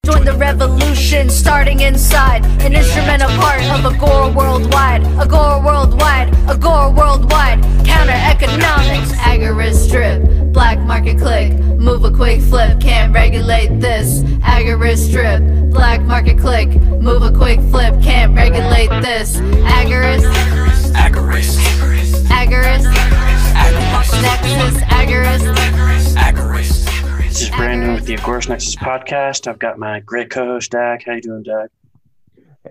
Join the revolution starting inside. An instrumental part of Agora worldwide. Agora worldwide. Agora worldwide. Counter economics. Agorist strip. Black market click. Move a quick flip. Can't regulate this. Agorist strip. Black market click. Move a quick flip. Can't regulate this. Agorist. Agorist. Agorist. Agorist. Nexus. Agorist. Agorist. This is Brandon with the Agorist Nexus podcast. I've got my great co-host, Dag. How you doing, Dag?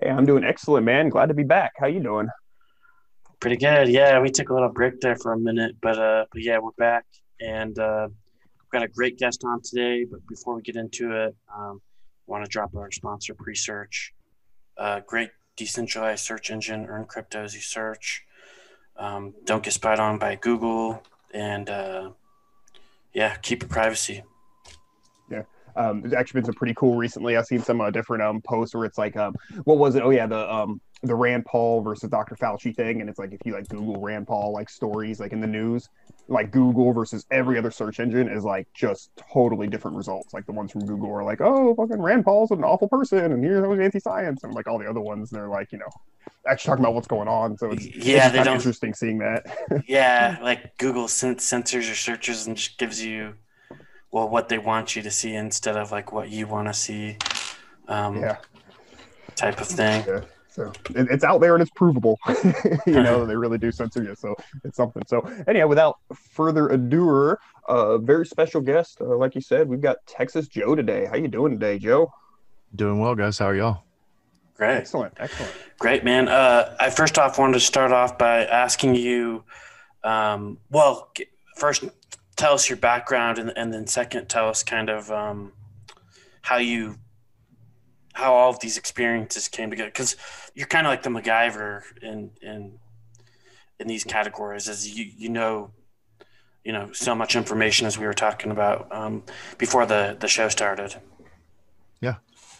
Hey, I'm doing excellent, man. Glad to be back. How you doing? Pretty good. Yeah, we took a little break there for a minute, but yeah, we're back. And we've got a great guest on today. But before we get into it, I want to drop our sponsor, Presearch. Great decentralized search engine. Earn crypto as you search. Don't get spied on by Google. And yeah, keep your privacy. Yeah. There's actually been some pretty cool recently. I've seen some different posts where it's like, what was it? Oh yeah, the Rand Paul versus Dr. Fauci thing, and it's like if you like Google Rand Paul like stories like in the news, like Google versus every other search engine is like just totally different results. Like the ones from Google are like, oh, fucking Rand Paul's an awful person, and here's always anti-science, and like all the other ones, they're like, you know, actually talking about what's going on. So it's kind of interesting seeing that. Yeah, like Google censors your searches and just gives you what they want you to see instead of like what you want to see, type of thing. Yeah. So it's out there and it's provable, you know, they really do censor you. So it's something. So anyhow, without further ado, very special guest, like you said, we've got Texas Joe today. How you doing today, Joe? Doing well, guys. How are y'all? Great. Excellent. Great, man. I first off wanted to start off by asking you, first tell us your background, and then second, tell us kind of how all of these experiences came together, because you're kind of like the MacGyver in these categories, as you know so much information, as we were talking about before the show started. Yeah.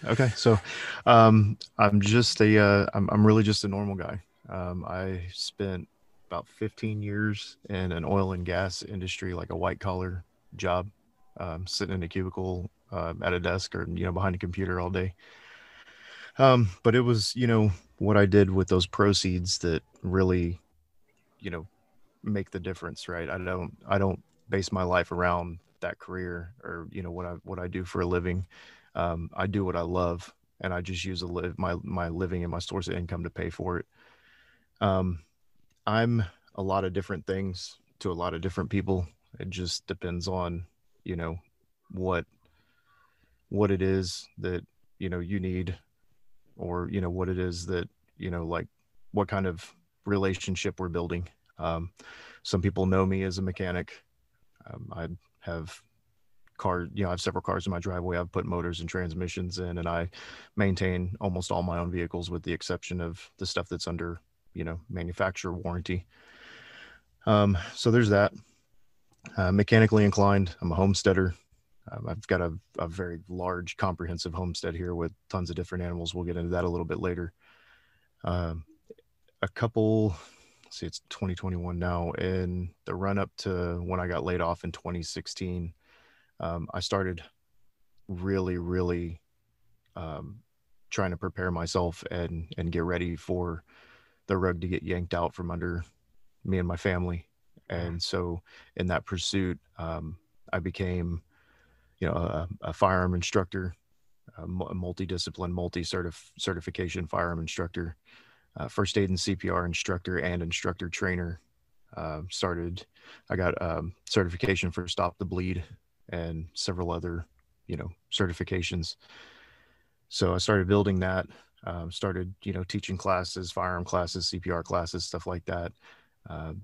Okay. So I'm just I'm really just a normal guy. I spent about 15 years in an oil and gas industry, like a white collar job, sitting in a cubicle at a desk or, behind a computer all day. But it was, what I did with those proceeds that really, make the difference, right? I don't base my life around that career or, what I do for a living. I do what I love, and I just use my living and my source of income to pay for it. I'm a lot of different things to a lot of different people. It just depends on, what it is that, you need, or, what it is that, like what kind of relationship we're building. Some people know me as a mechanic. I have I have several cars in my driveway. I've put motors and transmissions in, and I maintain almost all my own vehicles with the exception of the stuff that's under manufacturer warranty. So there's that. Mechanically inclined. I'm a homesteader. I've got a very large, comprehensive homestead here with tons of different animals. We'll get into that a little bit later. It's 2021 now. In the run up to when I got laid off in 2016, I started really, really trying to prepare myself and get ready for the rug to get yanked out from under me and my family. And so in that pursuit, I became, a firearm instructor, a multidiscipline, certification firearm instructor, first aid and CPR instructor, and instructor trainer. I got certification for Stop the Bleed and several other, certifications. So I started building that. Started, teaching classes, firearm classes, CPR classes, stuff like that.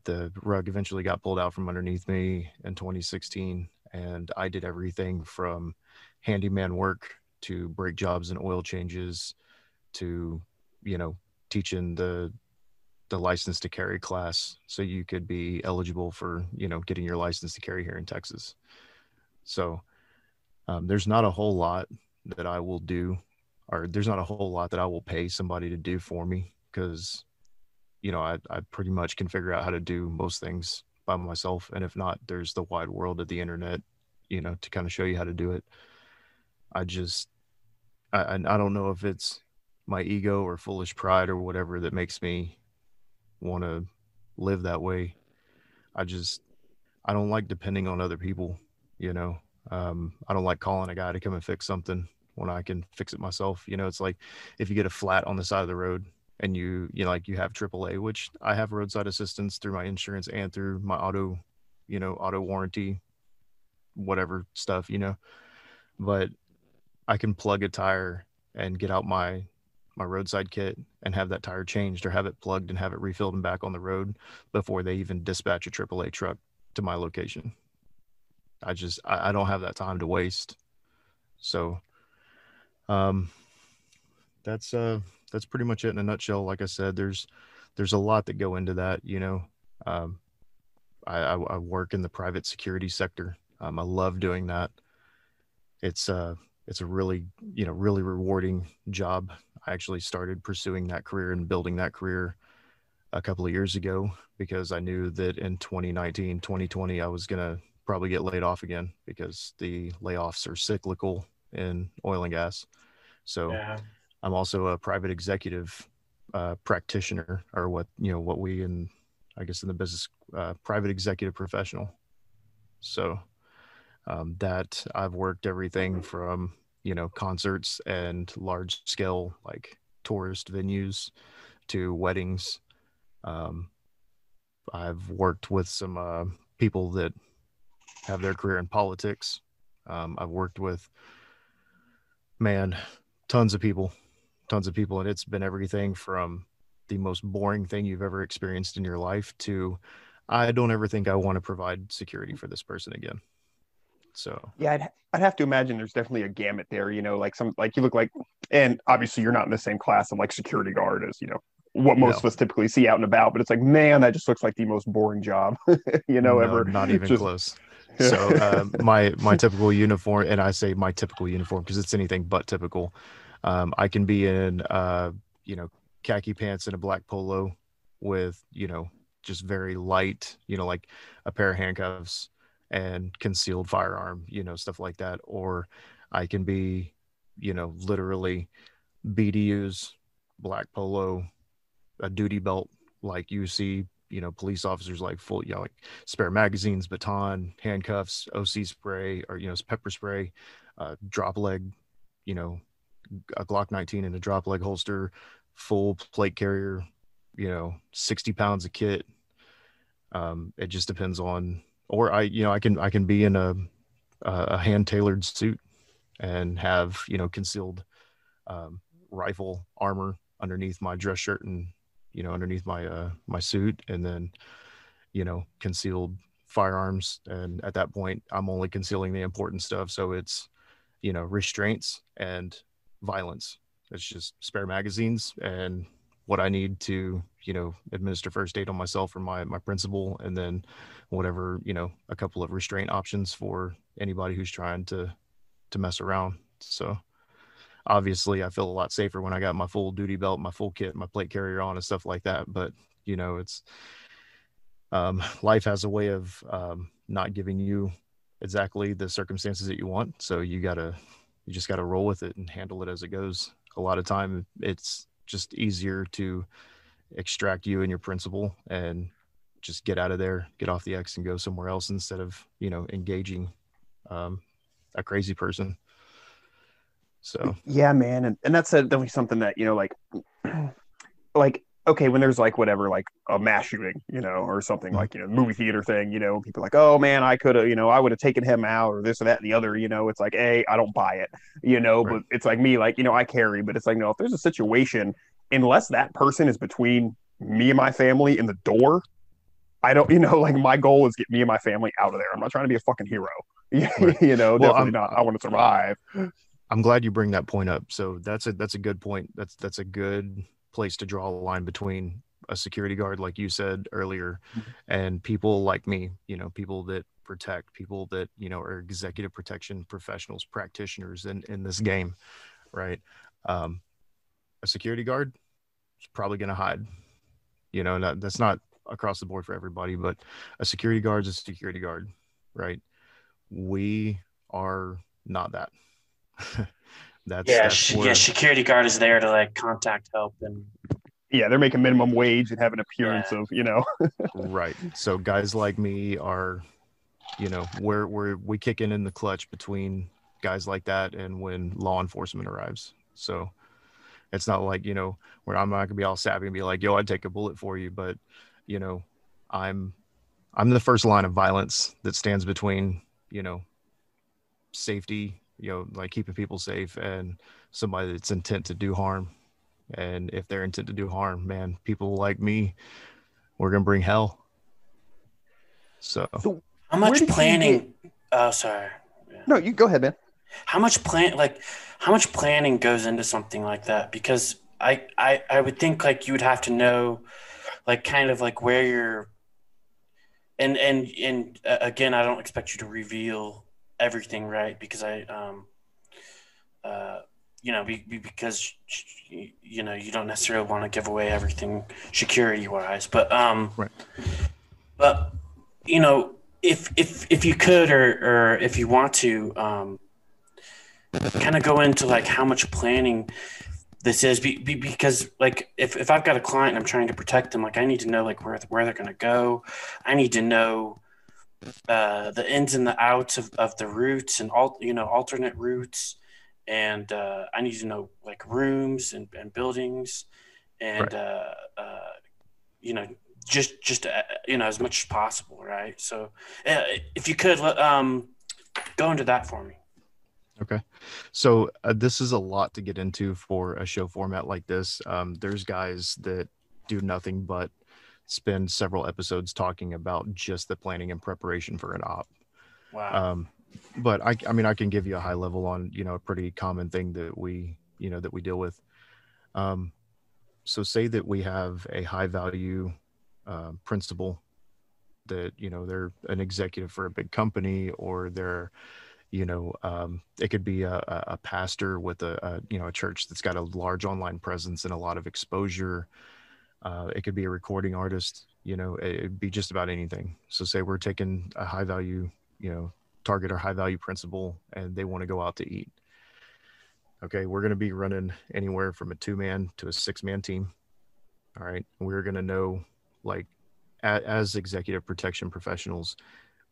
The rug eventually got pulled out from underneath me in 2016, and I did everything from handyman work to brake jobs and oil changes to, teaching the license to carry class so you could be eligible for, getting your license to carry here in Texas. So there's not a whole lot that I will do, or there's not a whole lot that I will pay somebody to do for me, because, I pretty much can figure out how to do most things by myself. And if not, there's the wide world of the internet, to kind of show you how to do it. I don't know if it's my ego or foolish pride or whatever that makes me want to live that way. I just, I don't like depending on other people, you know. I don't like calling a guy to come and fix something when I can fix it myself. You know, it's like if you get a flat on the side of the road and you know, like you have AAA, which I have roadside assistance through my insurance and through my auto, you know, auto warranty, whatever stuff, you know, but I can plug a tire and get out my roadside kit and have that tire changed or have it plugged and have it refilled and back on the road before they even dispatch a AAA truck to my location. I don't have that time to waste. So um that's pretty much it in a nutshell. Like I said, there's a lot that go into that, you know. um I work in the private security sector. I love doing that. It's a really, you know, really rewarding job. I actually started pursuing that career and building that career a couple of years ago because I knew that in 2019, 2020, I was going to probably get laid off again because the layoffs are cyclical in oil and gas. So Yeah. I'm also a private executive practitioner, or what, you know, what we in, I guess in the business, private executive professional. So that I've worked everything from, you know, concerts and large scale like tourist venues to weddings. Um, I've worked with some people that have their career in politics. I've worked with, man, tons of people, and it's been everything from the most boring thing you've ever experienced in your life to I don't ever think I want to provide security for this person again. So Yeah, I'd have to imagine there's definitely a gamut there, you know, like some like you look like, and obviously you're not in the same class of like security guard as, you know, what most no, of us typically see out and about, but it's like, man, that just looks like the most boring job, you know, no, ever. not even Just close. So my typical uniform, and I say my typical uniform because it's anything but typical. I can be in you know, khaki pants and a black polo with, you know, just very light, you know, like a pair of handcuffs and concealed firearm, you know, stuff like that. Or I can be, you know, literally BDUs, black polo, a duty belt, like you see, you know, police officers like full, you know, like spare magazines, baton, handcuffs, OC spray, or, you know, pepper spray, drop leg, you know, a Glock 19 in a drop leg holster, full plate carrier, you know, 60 pounds of kit. It just depends on, or you know, I can be in a hand tailored suit and have, you know, concealed rifle armor underneath my dress shirt and, you know, underneath my suit, and then, you know, concealed firearms. And at that point, I'm only concealing the important stuff. So it's, you know, restraints and violence. It's just spare magazines and what I need to, you know, administer first aid on myself or my principal, and then whatever, you know, a couple of restraint options for anybody who's trying to mess around. So obviously I feel a lot safer when I got my full duty belt, my full kit, my plate carrier on and stuff like that. But, you know, it's life has a way of not giving you exactly the circumstances that you want. So you just gotta roll with it and handle it as it goes. A lot of time it's just easier to extract you and your principal and just get out of there, get off the X and go somewhere else instead of, you know, engaging a crazy person. So yeah, man, and that's definitely something that, you know, like okay, when there's like whatever, like a mass shooting, you know, or something like, you know, movie theater thing, you know, people are like, oh man, I could have, you know, I would have taken him out or this or that and the other, you know, it's like, hey, I don't buy it, you know, right. but it's like me, like, you know, I carry, but it's like, no, if there's a situation, unless that person is between me and my family and the door, I don't, you know, like my goal is get me and my family out of there. I'm not trying to be a fucking hero. Right. You know, Well, definitely not. I want to survive. I'm glad you bring that point up. So that's a good point. That's a good place to draw a line between a security guard, like you said earlier, and people like me, you know, people that protect, people that, you know, are executive protection professionals, practitioners in this game, right? Um, a security guard is probably going to hide, you know, that's not across the board for everybody, but a security guard is a security guard, right? We are not that. That's where, security guard is there to like contact help and Yeah, they're making minimum wage and have an appearance Yeah. of, you know. right. So guys like me are, you know, where we kick in the clutch between guys like that and when law enforcement arrives. So it's not like, you know, where I'm not gonna be all savvy and be like, yo, I'd take a bullet for you, but you know, I'm the first line of violence that stands between, you know, safety, you know, like keeping people safe and somebody that's intent to do harm. And if they're intent to do harm, man, people like me, we're gonna bring hell. So So how where much did you planning oh sorry. Yeah. No, you go ahead, man. How much planning goes into something like that? Because I would think like you would have to know like kind of like where you're and again, I don't expect you to reveal everything, right? Because you know, because you know you don't necessarily want to give away everything security wise, right. but you know, if you could or if you want to kind of go into like how much planning this is because like if I've got a client and I'm trying to protect them, like I need to know like where they're going to go. I need to know the ins and the outs of the routes and all, you know, alternate routes. And I need to know like rooms and buildings and, Right. you know, just you know, as much as possible. Right. So if you could go into that for me. Okay. So this is a lot to get into for a show format like this. There's guys that do nothing but spend several episodes talking about just the planning and preparation for an op. Wow. But I mean, I can give you a high level on, you know, a pretty common thing that we, you know, that we deal with. So say that we have a high value principal that, you know, they're an executive for a big company, or they're, you know, it could be a pastor with a, you know, a church that's got a large online presence and a lot of exposure. It could be a recording artist, you know, it'd be just about anything. So say we're taking a high value, you know, target or high value principal, and they want to go out to eat. Okay. We're going to be running anywhere from a 2-man to a 6-man team. All right. We're going to know, like, as executive protection professionals,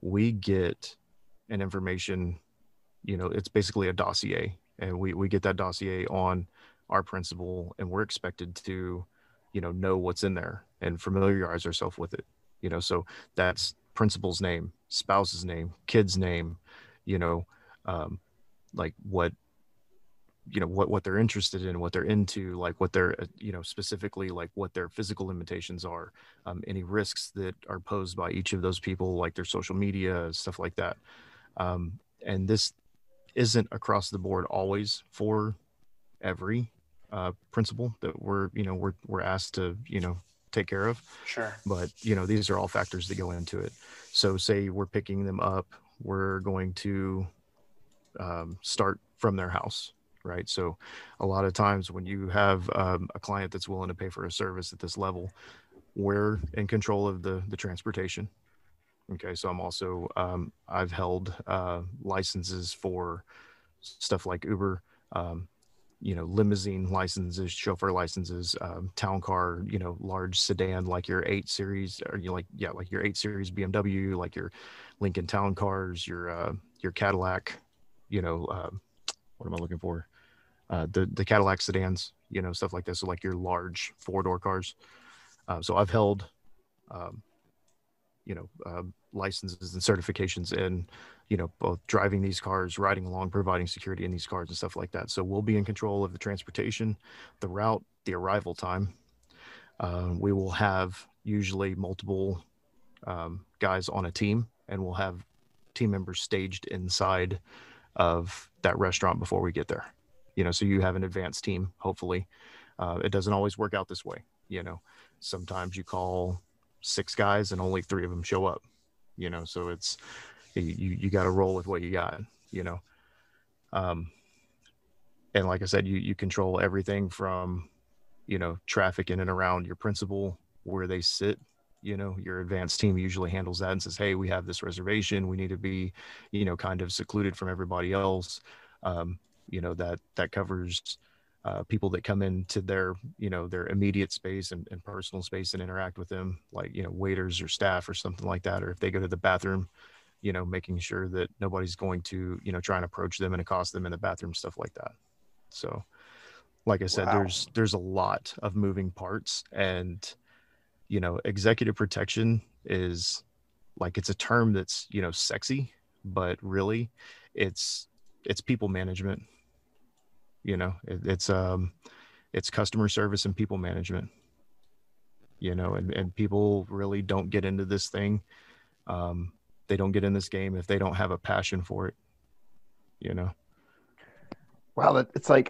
we get an information, you know, it's basically a dossier, and we get that dossier on our principal, and we're expected to, you know what's in there and familiarize ourselves with it, you know. So that's principal's name, spouse's name, kid's name, you know, like what, you know, what they're interested in, what they're into, like what they're, you know, specifically like what their physical limitations are, any risks that are posed by each of those people, like their social media, stuff like that. And this isn't across the board always for every principal that we're asked to, you know, take care of. Sure. But, you know, these are all factors that go into it. So say we're picking them up, we're going to start from their house, right? So a lot of times when you have a client that's willing to pay for a service at this level, we're in control of the transportation. Okay. So I'm also, I've held licenses for stuff like Uber, you know, limousine licenses, chauffeur licenses, town car, you know, large sedan, like your 8 Series, or you like your 8 Series BMW, like your Lincoln Town Cars, your Cadillac, you know, what am I looking for? The Cadillac sedans, you know, stuff like this. So like your large 4-door cars. So I've held, you know, licenses and certifications in, you know, both driving these cars, riding along, providing security in these cars and stuff like that. So we'll be in control of the transportation, the route, the arrival time. We will have usually multiple guys on a team, and we'll have team members staged inside of that restaurant before we get there. You know, so you have an advanced team, hopefully. It doesn't always work out this way. You know, sometimes you call 6 guys and only 3 of them show up, you know, so it's, you got to roll with what you got, you know. And like I said, you control everything from, you know, traffic in and around your principal, where they sit. You know, your advanced team usually handles that and says, hey, we have this reservation, we need to be, you know, kind of secluded from everybody else. that covers people that come into their their immediate space and personal space and interact with them, like waiters or staff or something like that, or if they go to the bathroom, making sure that nobody's going to try and approach them and accost them in the bathroom, stuff like that. So like I said, Wow. there's a lot of moving parts, and executive protection is like, it's a term that's sexy, but really it's people management. It's customer service and people management, and people really don't get into this thing. They don't get in this game if they don't have a passion for it, Wow, it's like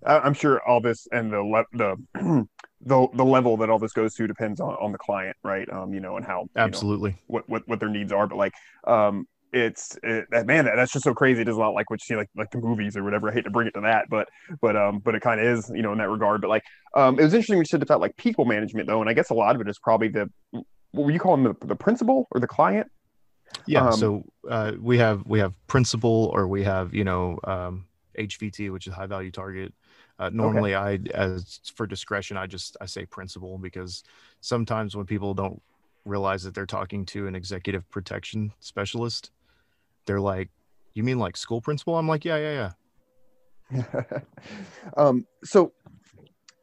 I'm sure all this and the level that all this goes to depends on the client, right? And how absolutely what their needs are. But like man, that's just so crazy. It is a lot like what you see like the movies or whatever. I hate to bring it to that, but it kind of is, in that regard. But like it was interesting when you said about like people management though, and I guess a lot of it is probably what were you calling the principal or the client? Yeah. So we have principal, or we have HVT, which is high value target. Normally as for discretion, I say principal, because sometimes when people don't realize that they're talking to an executive protection specialist, they're like, you mean like school principal? I'm like, yeah. So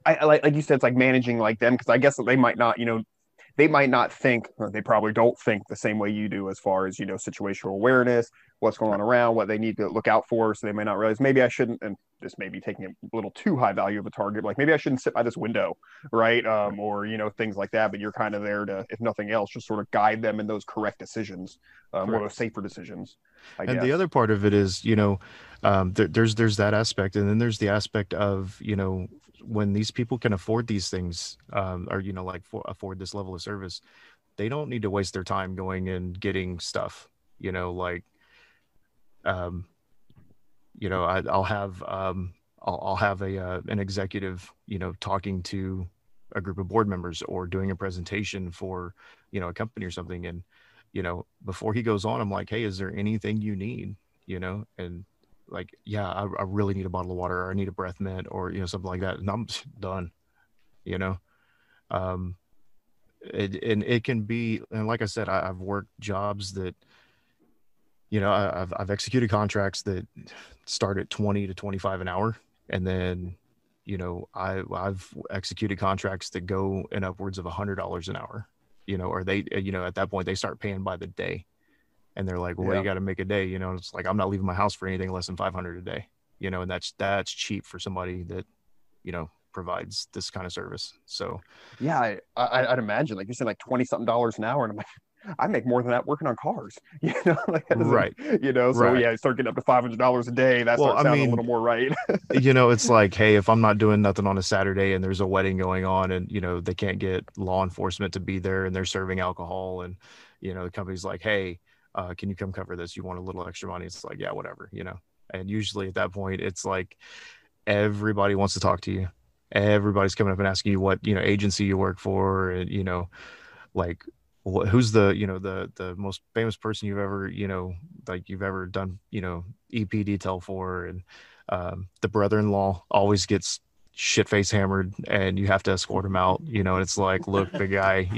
I like you said, it's like managing like them, because I guess they might not, they might not think, or they probably don't think the same way you do as far as, situational awareness, what's going on around, what they need to look out for. So they may not realize, maybe I shouldn't, and this may be taking a little too high value of a target, like maybe I shouldn't sit by this window, right? Or, things like that. But you're kind of there to, if nothing else, just sort of guide them in those correct decisions, or those safer decisions, I guess. The other part of it is, there's that aspect. And then there's the aspect of, when these people can afford these things, or, afford this level of service, they don't need to waste their time going and getting stuff, I'll have an executive, talking to a group of board members or doing a presentation for, a company or something. And, before he goes on, I'm like, hey, is there anything you need, and like, yeah, I really need a bottle of water, or I need a breath mint, or, something like that. And I'm done, it can be, and like I said, I've worked jobs that, I've executed contracts that start at 20 to 25 an hour. And then, I've executed contracts that go in upwards of $100 an hour, or they, at that point they start paying by the day. And they're like, well, you got to make a day, it's like, I'm not leaving my house for anything less than 500 a day, and that's cheap for somebody that, provides this kind of service. So yeah, I'd imagine, like you said, like 20 something dollars an hour. And I'm like, I make more than that working on cars, right. So right. Yeah, start getting up to $500 a day. That starts sounding a little more right. It's like, hey, if I'm not doing nothing on a Saturday and there's a wedding going on, and, they can't get law enforcement to be there and they're serving alcohol, and, the company's like, hey, can you come cover this? You want a little extra money? It's like, yeah, whatever, and usually at that point, it's like, everybody wants to talk to you. Everybody's coming up and asking you what, agency you work for. And, like, who's the most famous person you've ever, you've ever done, EP detail for. And the brother-in-law always gets shit-face hammered, and you have to escort him out, and it's like, look, big guy,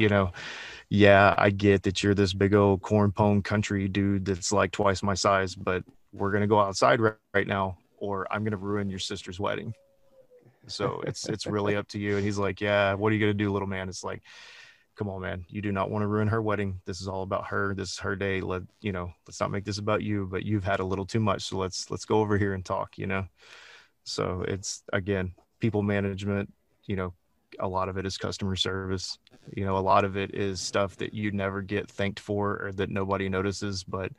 yeah, I get that you're this big old corn pone country dude that's like twice my size, but we're going to go outside right now, or I'm going to ruin your sister's wedding. So it's really up to you. And he's like, yeah, what are you going to do, little man? It's like, come on, man, you do not want to ruin her wedding. This is all about her. This is her day. Let's not make this about you, but you've had a little too much. So let's go over here and talk, So it's, again, people management, a lot of it is customer service. A lot of it is stuff that you never get thanked for, or that nobody notices. But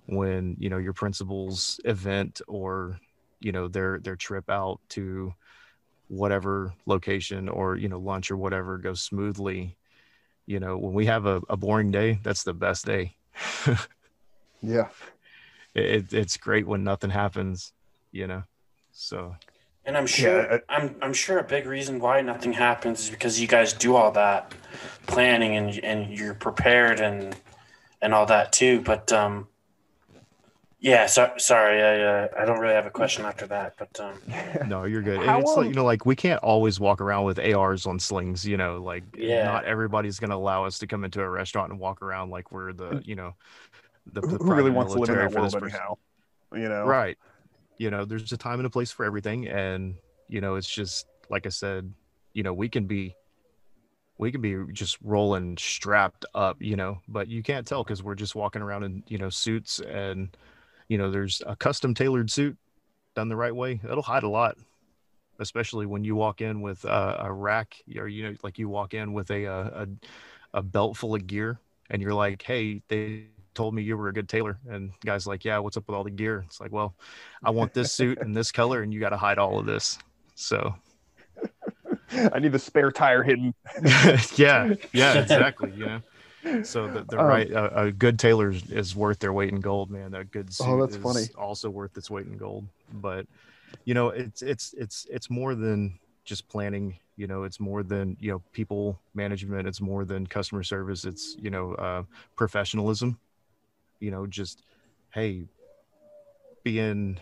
when, your principal's event, or, their trip out to whatever location, or, lunch or whatever goes smoothly, when we have a boring day, that's the best day. Yeah. It's great when nothing happens, so. And I'm sure, I'm sure a big reason why nothing happens is because you guys do all that planning, and you're prepared and all that too. But Yeah, sorry, I don't really have a question after that, but No, you're good. How, It's like, like we can't always walk around with ARs on slings, like yeah, not everybody's going to allow us to come into a restaurant and walk around like we're the, the who really private wants to live in military that for this world person. anyhow? You know, Right. There's a time and a place for everything. And, it's just, like I said, we can be just rolling strapped up, but you can't tell because we're just walking around in, suits and, there's a custom tailored suit done the right way. That'll hide a lot, especially when you walk in with a rack or, like you walk in with a belt full of gear and you're like, hey, they told me you were a good tailor. And the guy's like, yeah, what's up with all the gear? It's like, well, I want this suit and this color and you got to hide all of this. So I need the spare tire hidden. yeah, exactly. So the right, a good tailor is worth their weight in gold, man. A good suit that's is funny. also worth its weight in gold. But it's more than just planning. It's more than people management. It's more than customer service. It's professionalism. Just hey, being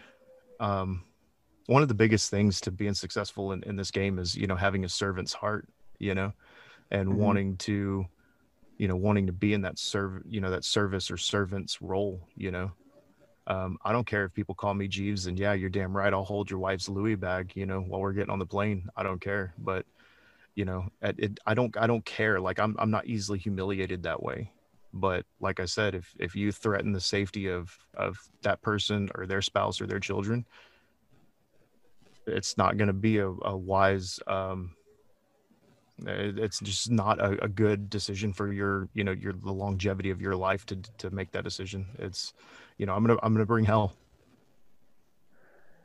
one of the biggest things to being successful in this game is having a servant's heart, and Mhm. wanting to be in that that service or servant's role. I don't care if people call me Jeeves, and yeah, you're damn right, I'll hold your wife's Louis bag while we're getting on the plane. I don't care. But I don't care. Like I'm not easily humiliated that way. But like I said, if you threaten the safety of that person or their spouse or their children, it's not going to be a wise it's just not a good decision for your the longevity of your life to make that decision. It's I'm gonna bring hell.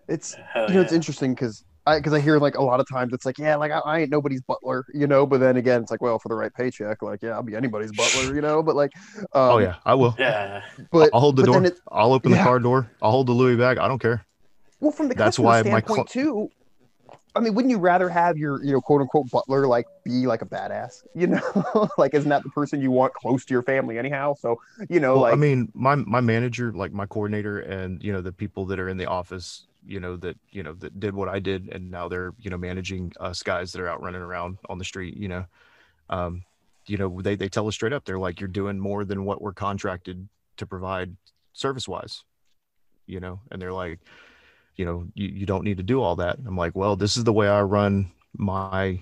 It's hell it's yeah. interesting because I hear like a lot of times it's like, yeah, like I ain't nobody's butler, but then again it's like, well, for the right paycheck, like, yeah, I'll be anybody's butler, but like Oh yeah, I will. Yeah, I'll hold the then door. it I'll open the yeah, car door. I'll hold the Louis bag. I don't care. well, from the That's customer why standpoint too, I mean, wouldn't you rather have your, quote unquote butler like be like a badass? Like isn't that the person you want close to your family anyhow? So, well, I like mean, my manager, like my coordinator, and the people that are in the office, that did what I did, and now they're managing us guys that are out running around on the street. Um, they tell us straight up, they're like, you're doing more than what we're contracted to provide service wise. And they're like, you don't need to do all that. I'm like, well, this is the way I run my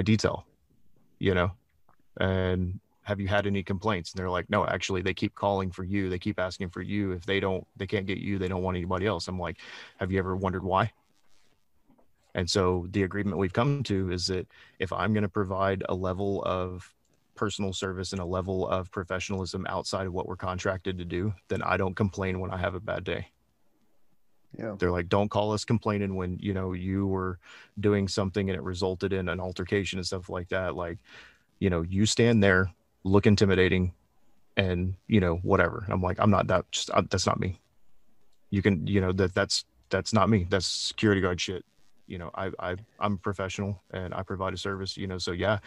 detail, and have you had any complaints? And they're like, no, actually they keep calling for you. They keep asking for you. If they can't get you, they don't want anybody else. I'm like, have you ever wondered why? And so the agreement we've come to is that if I'm going to provide a level of personal service and a level of professionalism outside of what we're contracted to do, then I don't complain when I have a bad day. yeah. They're like, don't call us complaining when, you were doing something and it resulted in an altercation and stuff like that. Like, you stand there, look intimidating and, whatever. I'm like, I'm not that, that's not me. You can, that's not me. That's security guard shit. I'm a professional and I provide a service, so yeah,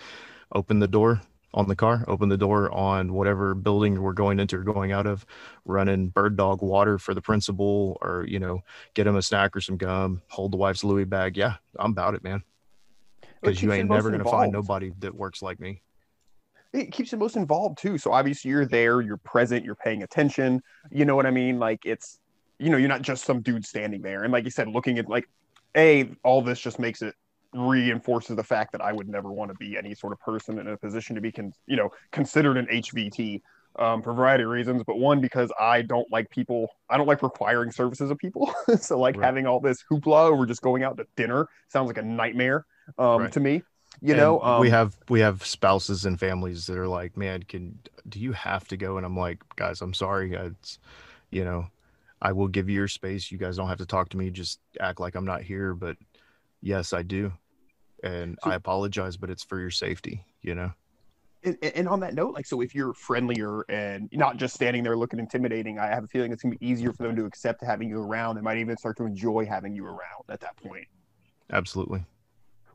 open the door on the car, open the door on whatever building we're going into or going out of, running bird dog water for the principal, or, get him a snack or some gum, hold the wife's Louis bag. Yeah, I'm about it, man. Because you ain't never going to find nobody that works like me. It keeps you most involved too. So obviously you're there, you're present, you're paying attention. You know what I mean? Like it's, you're not just some dude standing there. And like you said, looking at like, all this just makes it reinforces the fact that I would never want to be any sort of person in a position to be, considered an HVT for a variety of reasons. But one, because I don't like requiring services of people. So like Right. having all this hoopla over just going out to dinner sounds like a nightmare Right. to me. We have spouses and families that are like, man, do you have to go? And I'm like, guys, I'm sorry. It's, I will give you your space. You guys don't have to talk to me. Just act like I'm not here. But yes, I do. And I apologize, but it's for your safety, And on that note, like, so if you're friendlier and not just standing there looking intimidating, I have a feeling it's gonna be easier for them to accept having you around. They might even start to enjoy having you around at that point. Absolutely.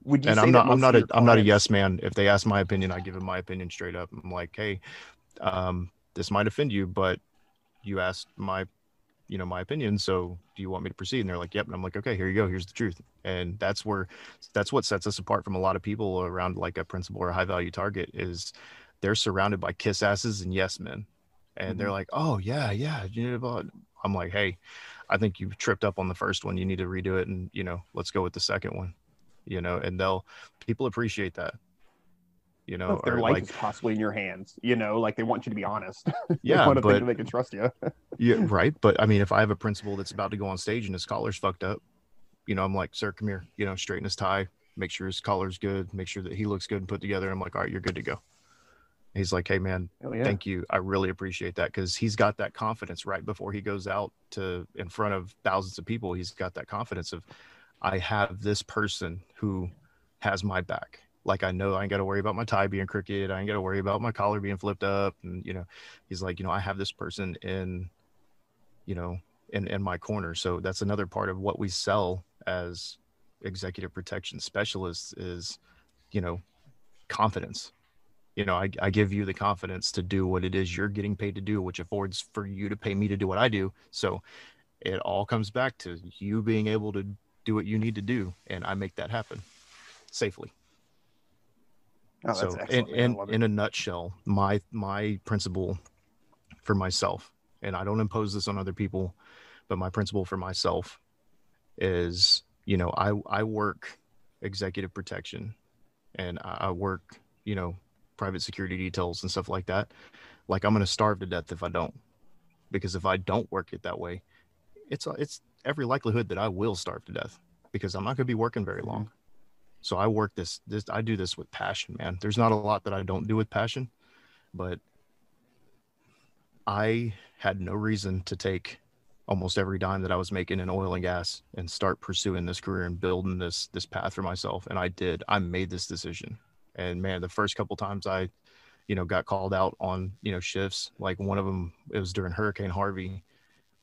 Would you And say I'm not a clients... yes man. If they ask my opinion, I give them my opinion straight up. I'm like, hey, this might offend you, but you asked my my opinion. So do you want me to proceed? And they're like, yep. And I'm like, okay, here you go. Here's the truth. And that's what sets us apart from a lot of people around like a principal or a high value target is they're surrounded by kiss asses and yes men. And they're like, oh yeah. I'm like, hey, I think you tripped up on the first one. You need to redo it. And, let's go with the second one, and people appreciate that. If their life is possibly in your hands, like they want you to be honest. They Yeah, want to think but that they can trust you. yeah, right. But I mean, if I have a principal that's about to go on stage and his collar's fucked up, I'm like, sir, come here, straighten his tie, make sure his collar's good, make sure that he looks good and put together. I'm like, all right, you're good to go. He's like, hey man, thank you. I really appreciate that. Cause he's got that confidence right before he goes out in front of thousands of people. He's got that confidence of, I have this person who has my back. Like, I know I ain't got to worry about my tie being crooked. I ain't got to worry about my collar being flipped up. And, he's like, I have this person in my corner. So that's another part of what we sell as executive protection specialists is, confidence. I give you the confidence to do what it is you're getting paid to do, which affords for you to pay me to do what I do. So it all comes back to you being able to do what you need to do. And I make that happen safely. Oh, that's so in a nutshell, my principle for myself, and I don't impose this on other people, but my principle for myself is, I work executive protection and I work, private security details and stuff like that. Like, I'm going to starve to death if I don't, because if I don't work it that way, it's every likelihood that I will starve to death because I'm not going to be working very long. So I work I do this with passion, man. There's not a lot that I don't do with passion, but I had no reason to take almost every dime that I was making in oil and gas and start pursuing this career and building this path for myself. And I made this decision. And man, the first couple times I, got called out on, shifts, like one of them, it was during Hurricane Harvey.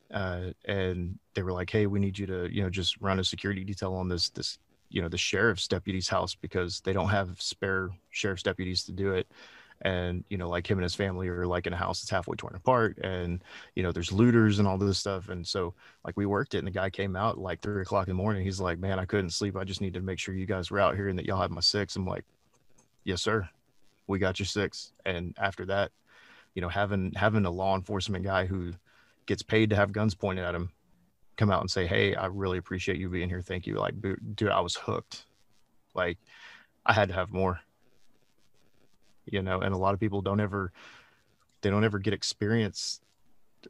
And they were like, hey, we need you to, just run a security detail on this, the sheriff's deputy's house because they don't have spare sheriff's deputies to do it. And, like him and his family are like in a house that's halfway torn apart and, there's looters and all this stuff. And so like we worked it and the guy came out like 3 o'clock in the morning. He's like, man, I couldn't sleep. I just needed to make sure you guys were out here and that y'all have my 6. I'm like, yes, sir. We got your 6. And after that, having a law enforcement guy who gets paid to have guns pointed at him come out and say, hey, I really appreciate you being here. Thank you. Like, dude, I was hooked. Like, I had to have more, and a lot of people don't ever get experience,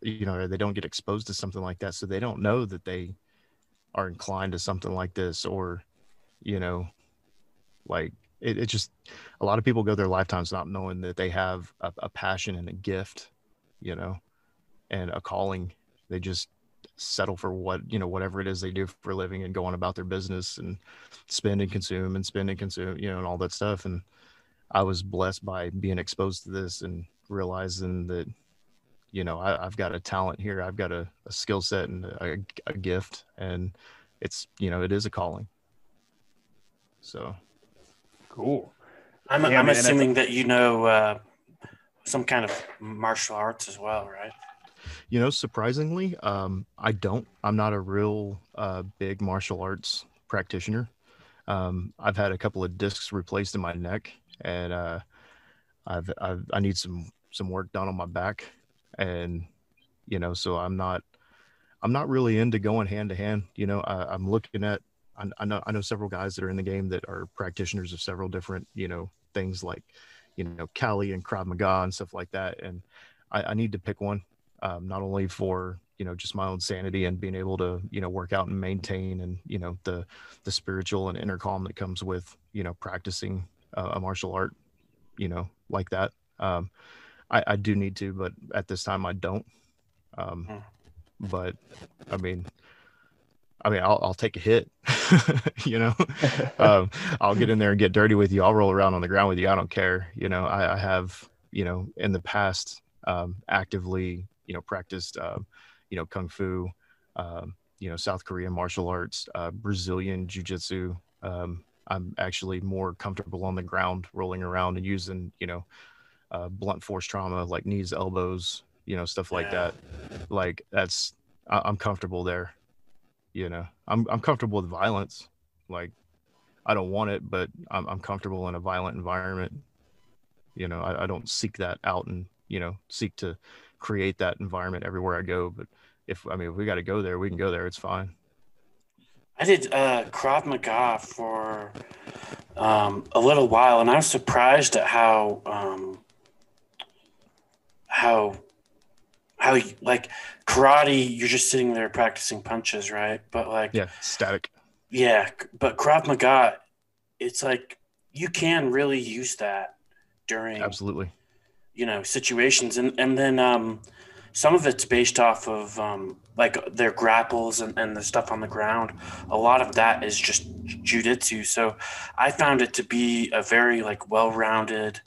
or they don't get exposed to something like that. So they don't know that they are inclined to something like this or, like it just, a lot of people go their lifetimes not knowing that they have a passion and a gift, and a calling. They just settle for whatever it is they do for a living and go on about their business and spend and consume, and all that stuff. And I was blessed by being exposed to this and realizing that, I've got a talent here. I've got a skill set and a gift, and it's, it is a calling. So. Cool. I'm assuming that, some kind of martial arts as well, right? Surprisingly, I'm not a real big martial arts practitioner. I've had a couple of discs replaced in my neck, and I need some work done on my back, and so I'm not really into going hand to hand. I'm looking at, I know several guys that are in the game that are practitioners of several different things like Kali and Krav Maga and stuff like that, and I need to pick one. Not only for, just my own sanity and being able to, work out and maintain and, the spiritual and inner calm that comes with, practicing a martial art, like that. I do need to, but at this time I don't. But I mean, I'll take a hit, I'll get in there and get dirty with you. I'll roll around on the ground with you. I don't care. I have, in the past, actively, practiced, Kung Fu, South Korean martial arts, Brazilian Jiu-Jitsu. I'm actually more comfortable on the ground rolling around and using, blunt force trauma, like knees, elbows, stuff like that. Like that's I'm comfortable there. You know, I'm comfortable with violence. Like, I don't want it, but I'm comfortable in a violent environment. You know, I don't seek that out and, you know, seek to create that environment everywhere I go. But if we got to go there, we can go there. It's fine. I did Krav Maga for a little while, and I was surprised at how like karate, you're just sitting there practicing punches, right? But like, Yeah, static. yeah, but Krav Maga, it's like you can really use that during Absolutely. you know situations, and then some of it's based off of like their grapples and the stuff on the ground. A lot of that is just jujitsu. So I found it to be a very like well-rounded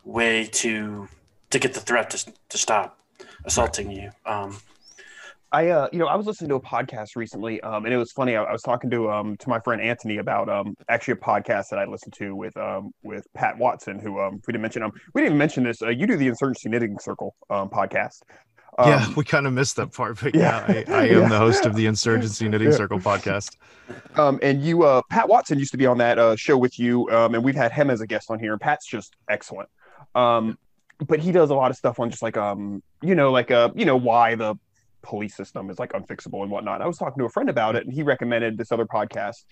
way to get the threat to stop assaulting you. I was listening to a podcast recently, and it was funny. I was talking to my friend Anthony about actually a podcast that I listened to with Pat Watson, who we didn't mention. We didn't even mention this. You do the Insurgency Knitting Circle podcast. Yeah, we kind of missed that part, but yeah. I am the host of the Insurgency Knitting Circle podcast. And you, Pat Watson used to be on that show with you, and we've had him as a guest on here. And Pat's just excellent. But he does a lot of stuff on just like why the police system is like unfixable and whatnot. I was talking to a friend about it, and he recommended this other podcast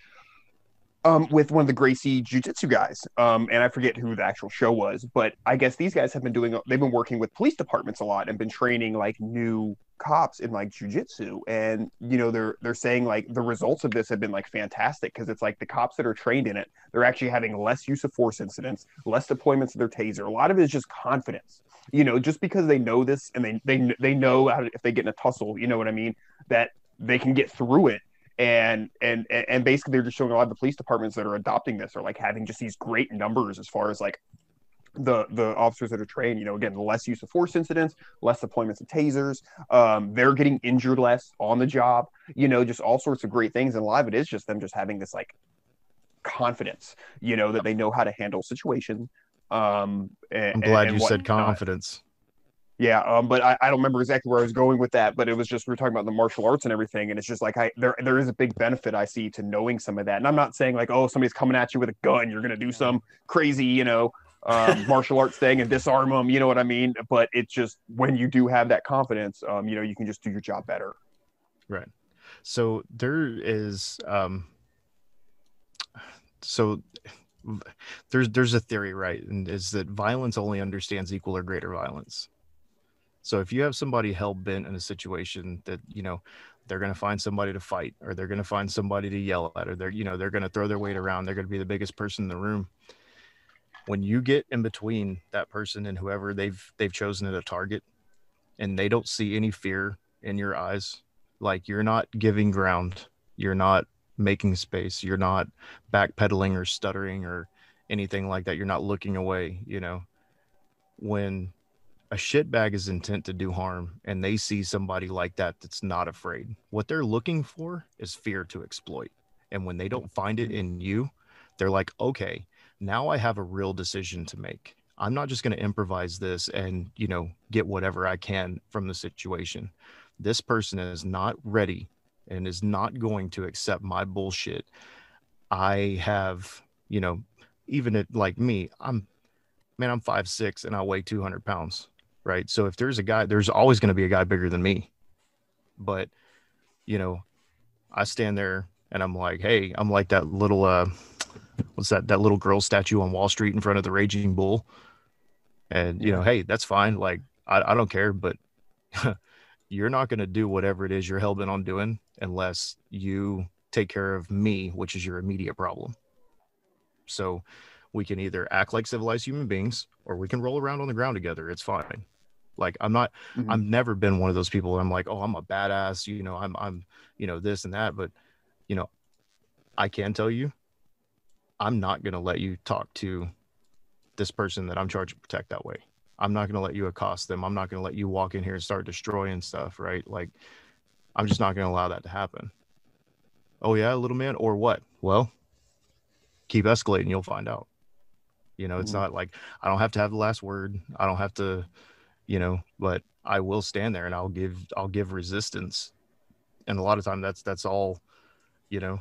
with one of the Gracie Jiu-Jitsu guys. And I forget who the actual show was, but I guess these guys have they've been working with police departments a lot and been training like new cops in like jiu-jitsu. And, you know, they're saying like the results of this have been like fantastic, because it's like the cops that are trained in it, they're actually having less use of force incidents, less deployments of their taser. A lot of it is just confidence, you know, just because they know this and they know how to, if they get in a tussle, you know what I mean, that they can get through it. And basically they're just showing a lot of the police departments that are adopting this are like having just these great numbers as far as like the officers that are trained, you know, again, less use of force incidents, less deployments of tasers, they're getting injured less on the job, you know, just all sorts of great things. And a lot of it is just them just having this like confidence, you know, that they know how to handle situations. I'm glad you said confidence. Yeah, but I don't remember exactly where I was going with that, but it was just, we were talking about the martial arts and everything, and it's just like there is a big benefit I see to knowing some of that. And I'm not saying like, oh, somebody's coming at you with a gun, you're gonna do some crazy, you know, martial arts thing and disarm them, you know what I mean? But it's just when you do have that confidence, you know, you can just do your job better. Right. So there is there's a theory, right? And is that violence only understands equal or greater violence. So if you have somebody hell-bent in a situation that, you know, they're going to find somebody to fight, or they're going to find somebody to yell at, or they're going to throw their weight around, they're going to be the biggest person in the room. When you get in between that person and whoever they've chosen as a target, and they don't see any fear in your eyes, like you're not giving ground, you're not making space, you're not backpedaling or stuttering or anything like that, you're not looking away, you know, when a shitbag is intent to do harm and they see somebody like that that's not afraid, what they're looking for is fear to exploit. And when they don't find it in you, they're like, okay, now I have a real decision to make. I'm not just going to improvise this and, you know, get whatever I can from the situation. This person is not ready and is not going to accept my bullshit. I have, you know, even at like me, I'm 5'6" and I weigh 200 pounds. Right. So if there's a guy, there's always going to be a guy bigger than me. But, you know, I stand there and I'm like, hey, I'm like that little, what's that little girl statue on Wall Street in front of the Raging Bull. And, you know, hey, that's fine. Like, I don't care, but you're not going to do whatever it is you're hell bent on doing unless you take care of me, which is your immediate problem. So we can either act like civilized human beings, or we can roll around on the ground together. It's fine. Like I've never been one of those people. I'm like, oh, I'm a badass, you know, I'm, you know, this and that. But, you know, I can tell you, I'm not going to let you talk to this person that I'm charged to protect that way. I'm not going to let you accost them. I'm not going to let you walk in here and start destroying stuff. Right. Like, I'm just not going to allow that to happen. Oh yeah, little man, or what? Well, keep escalating. You'll find out. You know, it's not like I don't have to have the last word. I don't have to, you know, but I will stand there and I'll give resistance And a lot of time that's all, you know,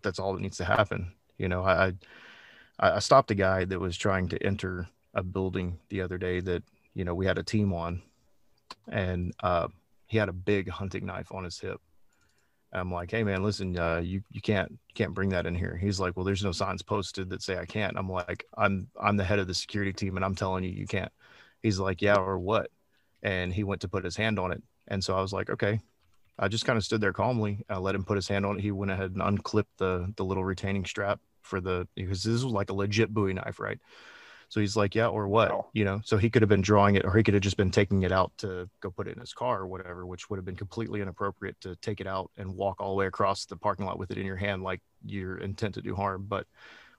that's all that needs to happen. You know, I stopped a guy that was trying to enter a building the other day that, you know, we had a team on, and he had a big hunting knife on his hip. I'm like, hey man, listen, you can't bring that in here. He's like, well, there's no signs posted that say I can't. I'm like, I'm the head of the security team, and I'm telling you, you can't. He's like, yeah, or what? And he went to put his hand on it, and so I was like, okay. I just kind of stood there calmly. I let him put his hand on it. He went ahead and unclipped the little retaining strap because this was like a legit Bowie knife, right? So he's like, yeah, or what? Wow. You know, so he could have been drawing it, or he could have just been taking it out to go put it in his car or whatever, which would have been completely inappropriate to take it out and walk all the way across the parking lot with it in your hand like your intent to do harm. But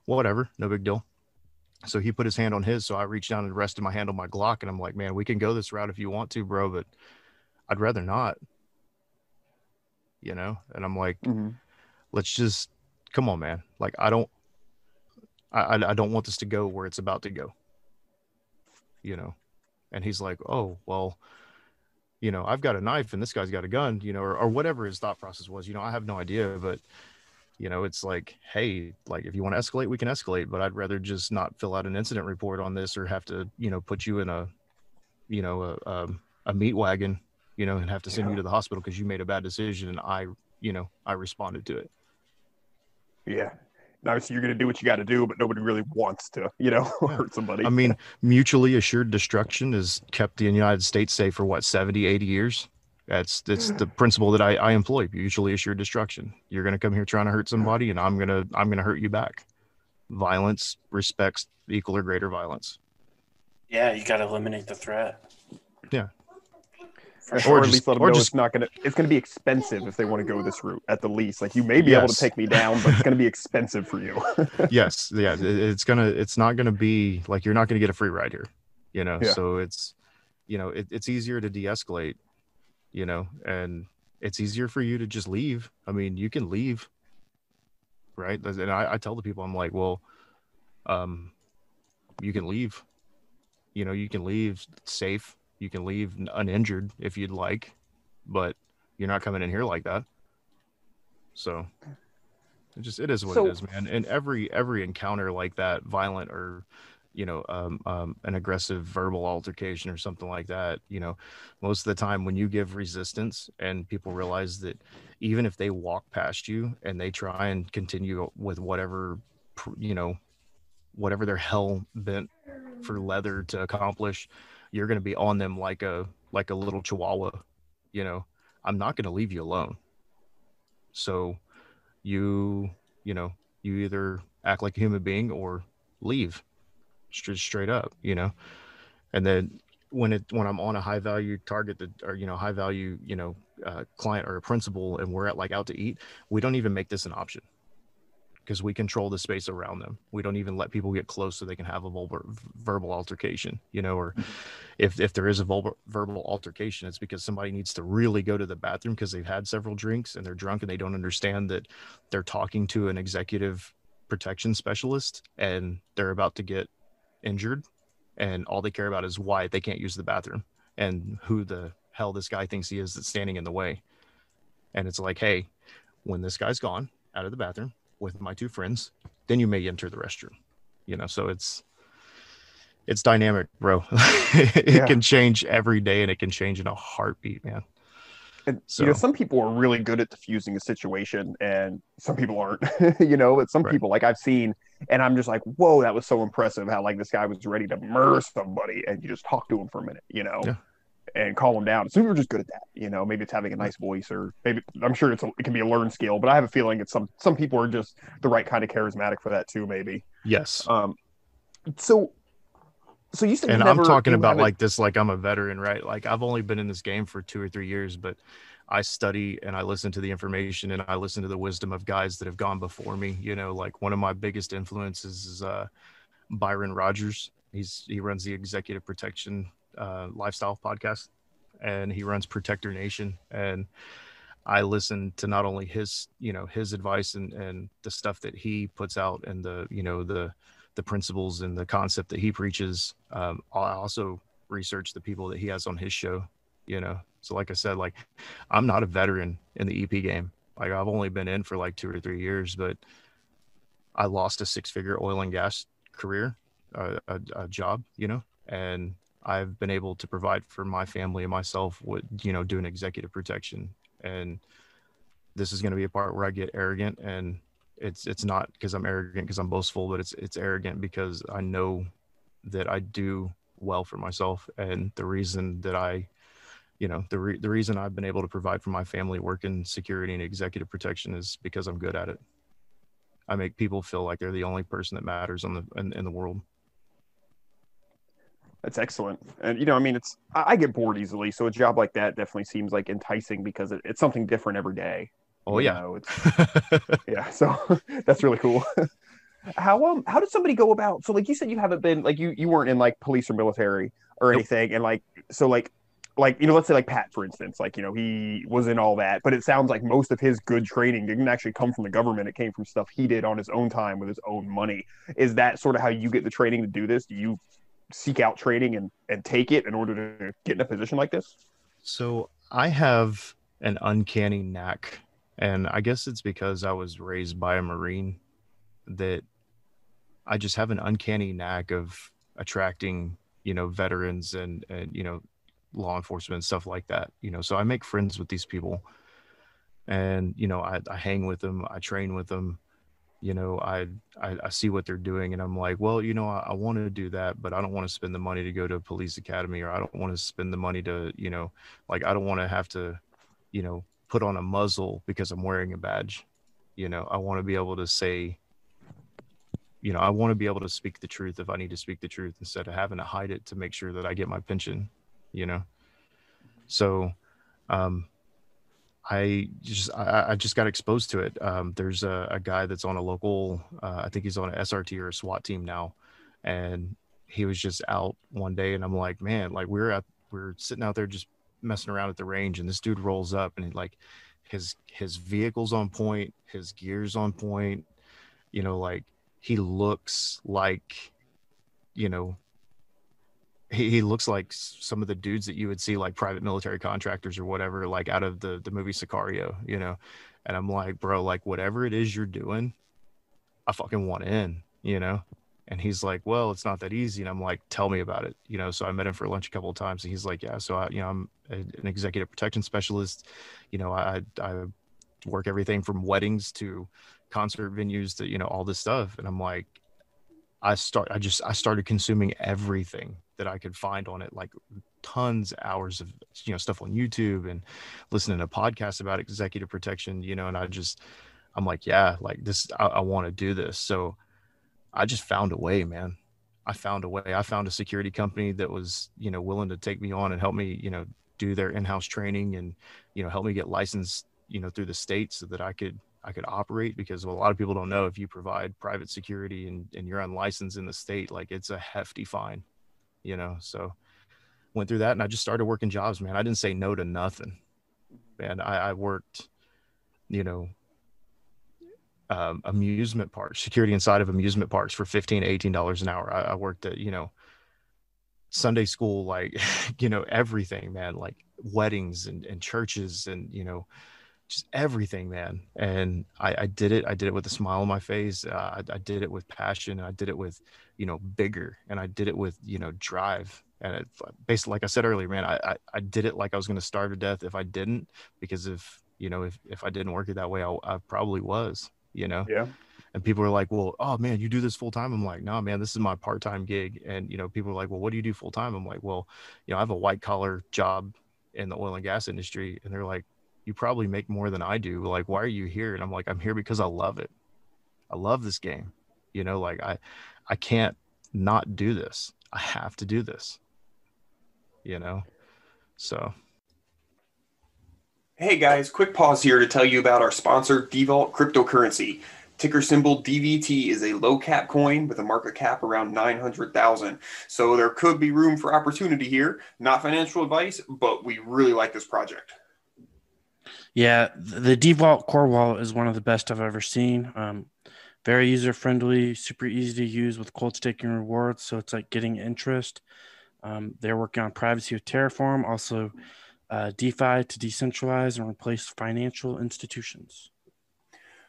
whatever, no big deal. So he put his hand on his. So I reached down and rested my hand on my Glock, and I'm like, man, we can go this route if you want to, bro, but I'd rather not. You know, and I'm like, let's just come on, man. Like, I don't want this to go where it's about to go, you know. And he's like, oh, well, you know, I've got a knife and this guy's got a gun, you know, or whatever his thought process was. You know, I have no idea, but you know, it's like, hey, like if you want to escalate, we can escalate, but I'd rather just not fill out an incident report on this or have to, you know, put you in a, you know, a meat wagon, you know, and have to send you to the hospital because you made a bad decision and I responded to it. Yeah. And obviously you're going to do what you got to do, but nobody really wants to, you know, hurt somebody. I mean, mutually assured destruction has kept the United States safe for what, 70, 80 years? It's the principle that I employ, mutually assured destruction. You're going to come here trying to hurt somebody and I'm going to hurt you back. Violence respects equal or greater violence. Yeah, you got to eliminate the threat. Yeah. Or at least let them know it's going to be expensive if they want to go this route at the least. Like you may be able to take me down, but it's going to be expensive for you. Yes. Yeah. It's not going to be like, you're not going to get a free ride here, you know? Yeah. So it's, you know, it's easier to de-escalate, you know, and it's easier for you to just leave. I mean, you can leave. Right. And I tell the people, I'm like, well, you can leave, you know, you can leave safe. You can leave uninjured if you'd like, but you're not coming in here like that. So it is what it is, man. And every encounter like that, violent or, you know, an aggressive verbal altercation or something like that, you know, most of the time when you give resistance and people realize that even if they walk past you and they try and continue with whatever, you know, whatever they're hell bent for leather to accomplish, you're going to be on them like a little chihuahua. You know, I'm not going to leave you alone. So you either act like a human being or leave straight up, you know. And then when I'm on a high value target or, you know, high value, you know, client or a principal, and we're out to eat, we don't even make this an option because we control the space around them. We don't even let people get close so they can have a verbal altercation, you know, or if there is a verbal altercation, it's because somebody needs to really go to the bathroom because they've had several drinks and they're drunk and they don't understand that they're talking to an executive protection specialist and they're about to get injured and all they care about is why they can't use the bathroom and who the hell this guy thinks he is that's standing in the way. And it's like, hey, when this guy's gone out of the bathroom with my two friends, then you may enter the restroom, you know. So it's dynamic, bro. It can change every day and it can change in a heartbeat, man. And so, you know, some people are really good at diffusing a situation and some people aren't, you know, but some people like I've seen, and I'm just like, whoa, that was so impressive how like this guy was ready to murder somebody and you just talk to him for a minute, you know. And calm them down. Some people are just good at that, you know. Maybe it's having a nice voice, or maybe I'm sure it can be a learned skill. But I have a feeling it's some people are just the right kind of charismatic for that too. Maybe. Yes. So you said, and I'm talking about like this, like I'm a veteran, right? Like I've only been in this game for 2 or 3 years, but I study and I listen to the information and I listen to the wisdom of guys that have gone before me. You know, like one of my biggest influences is Byron Rogers. He runs the Executive Protection Lifestyle podcast, and he runs Protector Nation. And I listen to not only his advice and the stuff that he puts out and the principles and the concept that he preaches. I also research the people that he has on his show you know? So like I said, like I'm not a veteran in the EP game. Like I've only been in for like 2 or 3 years, but I lost a 6-figure oil and gas career, a job, you know, and I've been able to provide for my family and myself with, you know, doing executive protection. And this is going to be a part where I get arrogant, and it's not because I'm arrogant, because I'm boastful, but it's arrogant because I know that I do well for myself. And the reason that I, you know, the reason I've been able to provide for my family, work in security and executive protection, is because I'm good at it. I make people feel like they're the only person that matters in the world. That's excellent. And, you know, I mean, I get bored easily. So a job like that definitely seems like enticing because it's something different every day. Oh, you yeah. know, yeah. So that's really cool. How did somebody go about, so like you said, you haven't been like, you weren't in like police or military or anything. And like, so like, you know, let's say like Pat, for instance, like, you know, he was in all that, but it sounds like most of his good training didn't actually come from the government. It came from stuff he did on his own time with his own money. Is that sort of how you get the training to do this? Do you seek out training and take it in order to get in a position like this? So I have an uncanny knack, and I guess it's because I was raised by a Marine, that I just have an uncanny knack of attracting, you know, veterans and you know, law enforcement and stuff like that, you know. So I make friends with these people, and you know, I hang with them, I train with them, you know, I see what they're doing, and I'm like, well, you know, I want to do that, but I don't want to spend the money to go to a police academy, or I don't want to spend the money to, you know, like I don't want to have to, you know, put on a muzzle because I'm wearing a badge. You know, I want to be able to say, you know, I want to be able to speak the truth if I need to speak the truth, instead of having to hide it to make sure that I get my pension, you know. So I just got exposed to it. There's a guy that's on a local, I think he's on an SRT or a SWAT team now, and he was just out one day, and I'm like, man, like we're sitting out there just messing around at the range, and this dude rolls up, and like his vehicle's on point, his gear's on point, you know, like he looks like, you know, he looks like some of the dudes that you would see like private military contractors or whatever, like out of the movie Sicario, you know. And I'm like, bro, like whatever it is you're doing, I fucking want in, you know. And he's like, well, it's not that easy. And I'm like, tell me about it, you know. So I met him for lunch a couple of times, and he's like, yeah, so I, you know, I'm an executive protection specialist, you know. I work everything from weddings to concert venues to, you know, all this stuff. And I'm like, I started consuming everything that I could find on it, like tons of hours of, you know, stuff on YouTube and listening to podcasts about executive protection, you know. And I'm like, yeah, like this, I want to do this. So I just found a way, man. I found a way. I found a security company that was, you know, willing to take me on and help me, you know, do their in-house training and, you know, help me get licensed, you know, through the state so that I could operate. Because a lot of people don't know, if you provide private security and you're unlicensed in the state, like it's a hefty fine, you know. So went through that, and I just started working jobs, man. I didn't say no to nothing, man. I worked, you know, amusement parks, security inside of amusement parks for $15 to $18 an hour. I worked at, you know, Sunday school, like, you know, everything, man, like weddings and churches and, you know, just everything, man. And I did it with a smile on my face. I did it with passion. I did it with, you know, vigor, and I did it with, you know, drive. And it, basically, like I said earlier, man, I did it like I was going to starve to death if I didn't, because if I didn't work it that way, I probably was, you know? Yeah. And people are like, well, oh man, you do this full time? I'm like, no, man, this is my part-time gig. And, you know, people are like, well, what do you do full time? I'm like, well, you know, I have a white collar job in the oil and gas industry. And they're like, you probably make more than I do. Like, why are you here? And I'm like, I'm here because I love it. I love this game. You know, like I can't not do this. I have to do this, you know? So. Hey guys, quick pause here to tell you about our sponsor, Devault Cryptocurrency. Ticker symbol DVT is a low cap coin with a market cap around 900,000. So there could be room for opportunity here. Not financial advice, but we really like this project. Yeah, the Devault core wallet is one of the best I've ever seen. Very user-friendly, super easy to use with cold staking rewards. So it's like getting interest. They're working on privacy with Terraform. Also, DeFi to decentralize and replace financial institutions.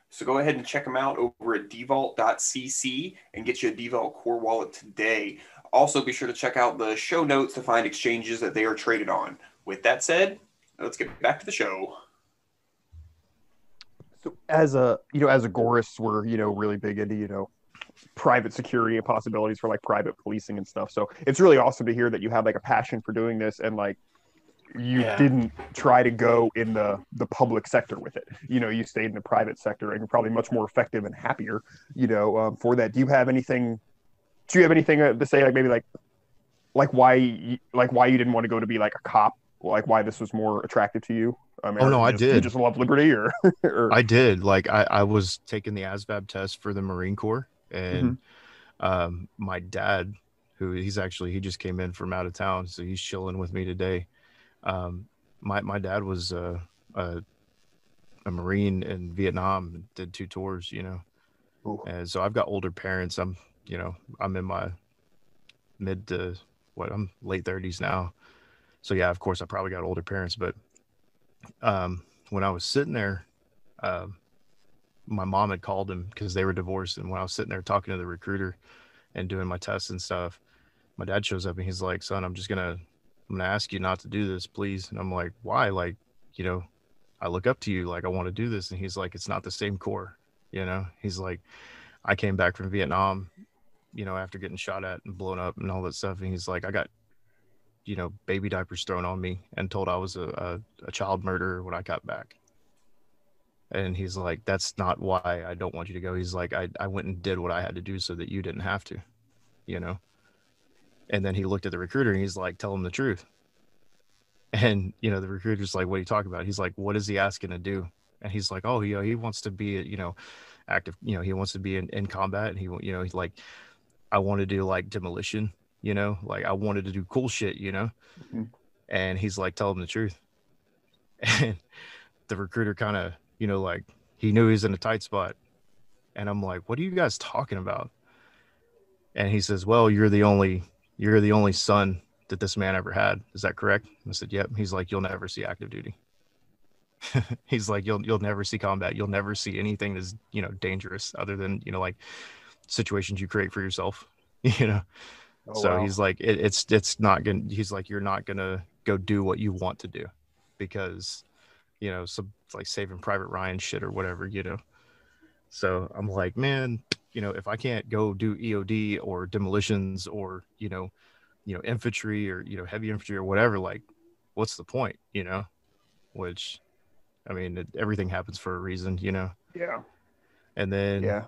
So go ahead and check them out over at devault.cc and get you a Devault core wallet today. Also, be sure to check out the show notes to find exchanges that they are traded on. With that said, let's get back to the show. So as Agorists, we're, really big into, private security and possibilities for like private policing and stuff. So it's really awesome to hear that you have like a passion for doing this and like you didn't try to go in the public sector with it. You stayed in the private sector and you're probably much more effective and happier, for that. Do you have anything to say, like maybe like why you didn't want to go to be like a cop, like why this was more attractive to you? I did. You just love liberty or I did. Like I was taking the ASVAB test for the Marine Corps and my dad, he just came in from out of town, so he's chilling with me today. My dad was a Marine in Vietnam and did 2 tours, Ooh. And so I've got older parents. I'm in my I'm late 30s now. So yeah, of course I probably got older parents, but when I was sitting there, my mom had called him because they were divorced. And when I was sitting there talking to the recruiter and doing my tests and stuff, my dad shows up and he's like, son, I'm going to ask you not to do this, please. And I'm like, why? Like, I look up to you. Like, I want to do this. And he's like, it's not the same Corps. He's like, I came back from Vietnam, after getting shot at and blown up and all that stuff. And he's like, I got, baby diapers thrown on me and told I was a child murderer when I got back. And he's like, that's not why I don't want you to go. He's like, I went and did what I had to do so that you didn't have to, And then he looked at the recruiter and he's like, tell him the truth. And, the recruiter's like, what are you talking about? He's like, what is he asking to do? And he's like, oh, he wants to be, active, he wants to be in combat. And he's like, I want to do like demolition, like I wanted to do cool shit, Mm-hmm. And he's like, tell him the truth. And the recruiter kind of, like he knew he was in a tight spot. And I'm like, what are you guys talking about? And he says, well, you're the only son that this man ever had. Is that correct? I said, yep. He's like, you'll never see active duty. He's like, you'll never see combat. You'll never see anything that's, dangerous other than, like situations you create for yourself, Oh, so wow. he's like, it's not gonna, he's like, you're not gonna go do what you want to do because, some like Saving Private Ryan shit or whatever, So I'm like, man, if I can't go do EOD or demolitions or, infantry or, heavy infantry or whatever, like, what's the point, which, I mean, everything happens for a reason, Yeah. And then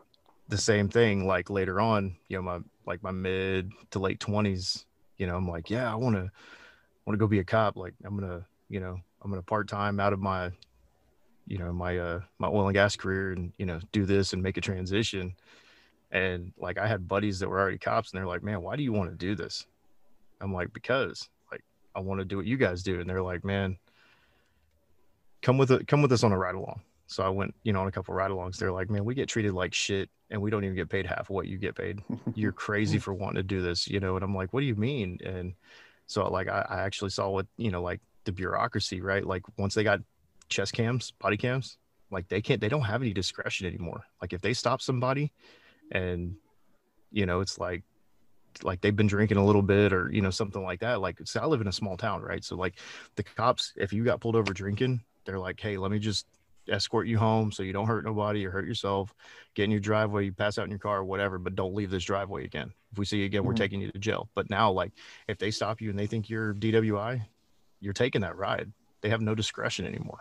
the same thing, like later on, my mid to late 20s, I'm like, yeah, I want to go be a cop. Like I'm going to part-time out of my, my oil and gas career and, do this and make a transition. And like, I had buddies that were already cops and they're like, man, why do you want to do this? I'm like, because like, I want to do what you guys do. And they're like, man, come with us on a ride along. So I went, on a couple ride alongs. They're like, man, we get treated like shit and we don't even get paid half of what you get paid. You're crazy for wanting to do this, And I'm like, what do you mean? And so like, I actually saw what, like the bureaucracy, right? Like once they got chest cams, body cams, like they don't have any discretion anymore. Like if they stop somebody and, it's like they've been drinking a little bit or, something like that. Like, so I live in a small town, right? So like the cops, if you got pulled over drinking, they're like, hey, let me just escort you home so you don't hurt nobody or hurt yourself. Get in your driveway, you pass out in your car or whatever, but don't leave this driveway again. If we see you again, we're taking you to jail. But now, like, if they stop you and they think you're DWI, you're taking that ride. They have no discretion anymore.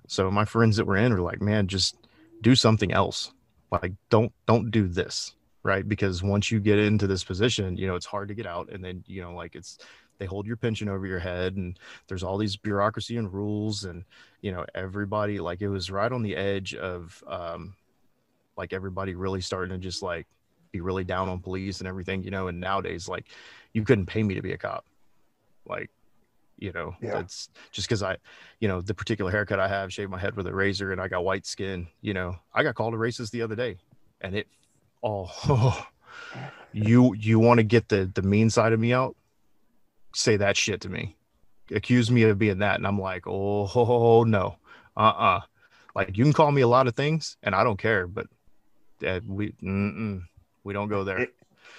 So my friends that were in were like, man, just do something else. Like, don't do this, right? Because once you get into this position, it's hard to get out. And then, like they hold your pension over your head and there's all these bureaucracy and rules and, everybody, like it was right on the edge of, like everybody really starting to just like be really down on police and everything, and nowadays, like you couldn't pay me to be a cop. Like, it's just because I, the particular haircut I have, shaved my head with a razor and I got white skin, I got called a racist the other day and you want to get the mean side of me out? Say that shit to me. accuse me of being that. And I'm like, oh no, like you can call me a lot of things and I don't care, but we don't go there.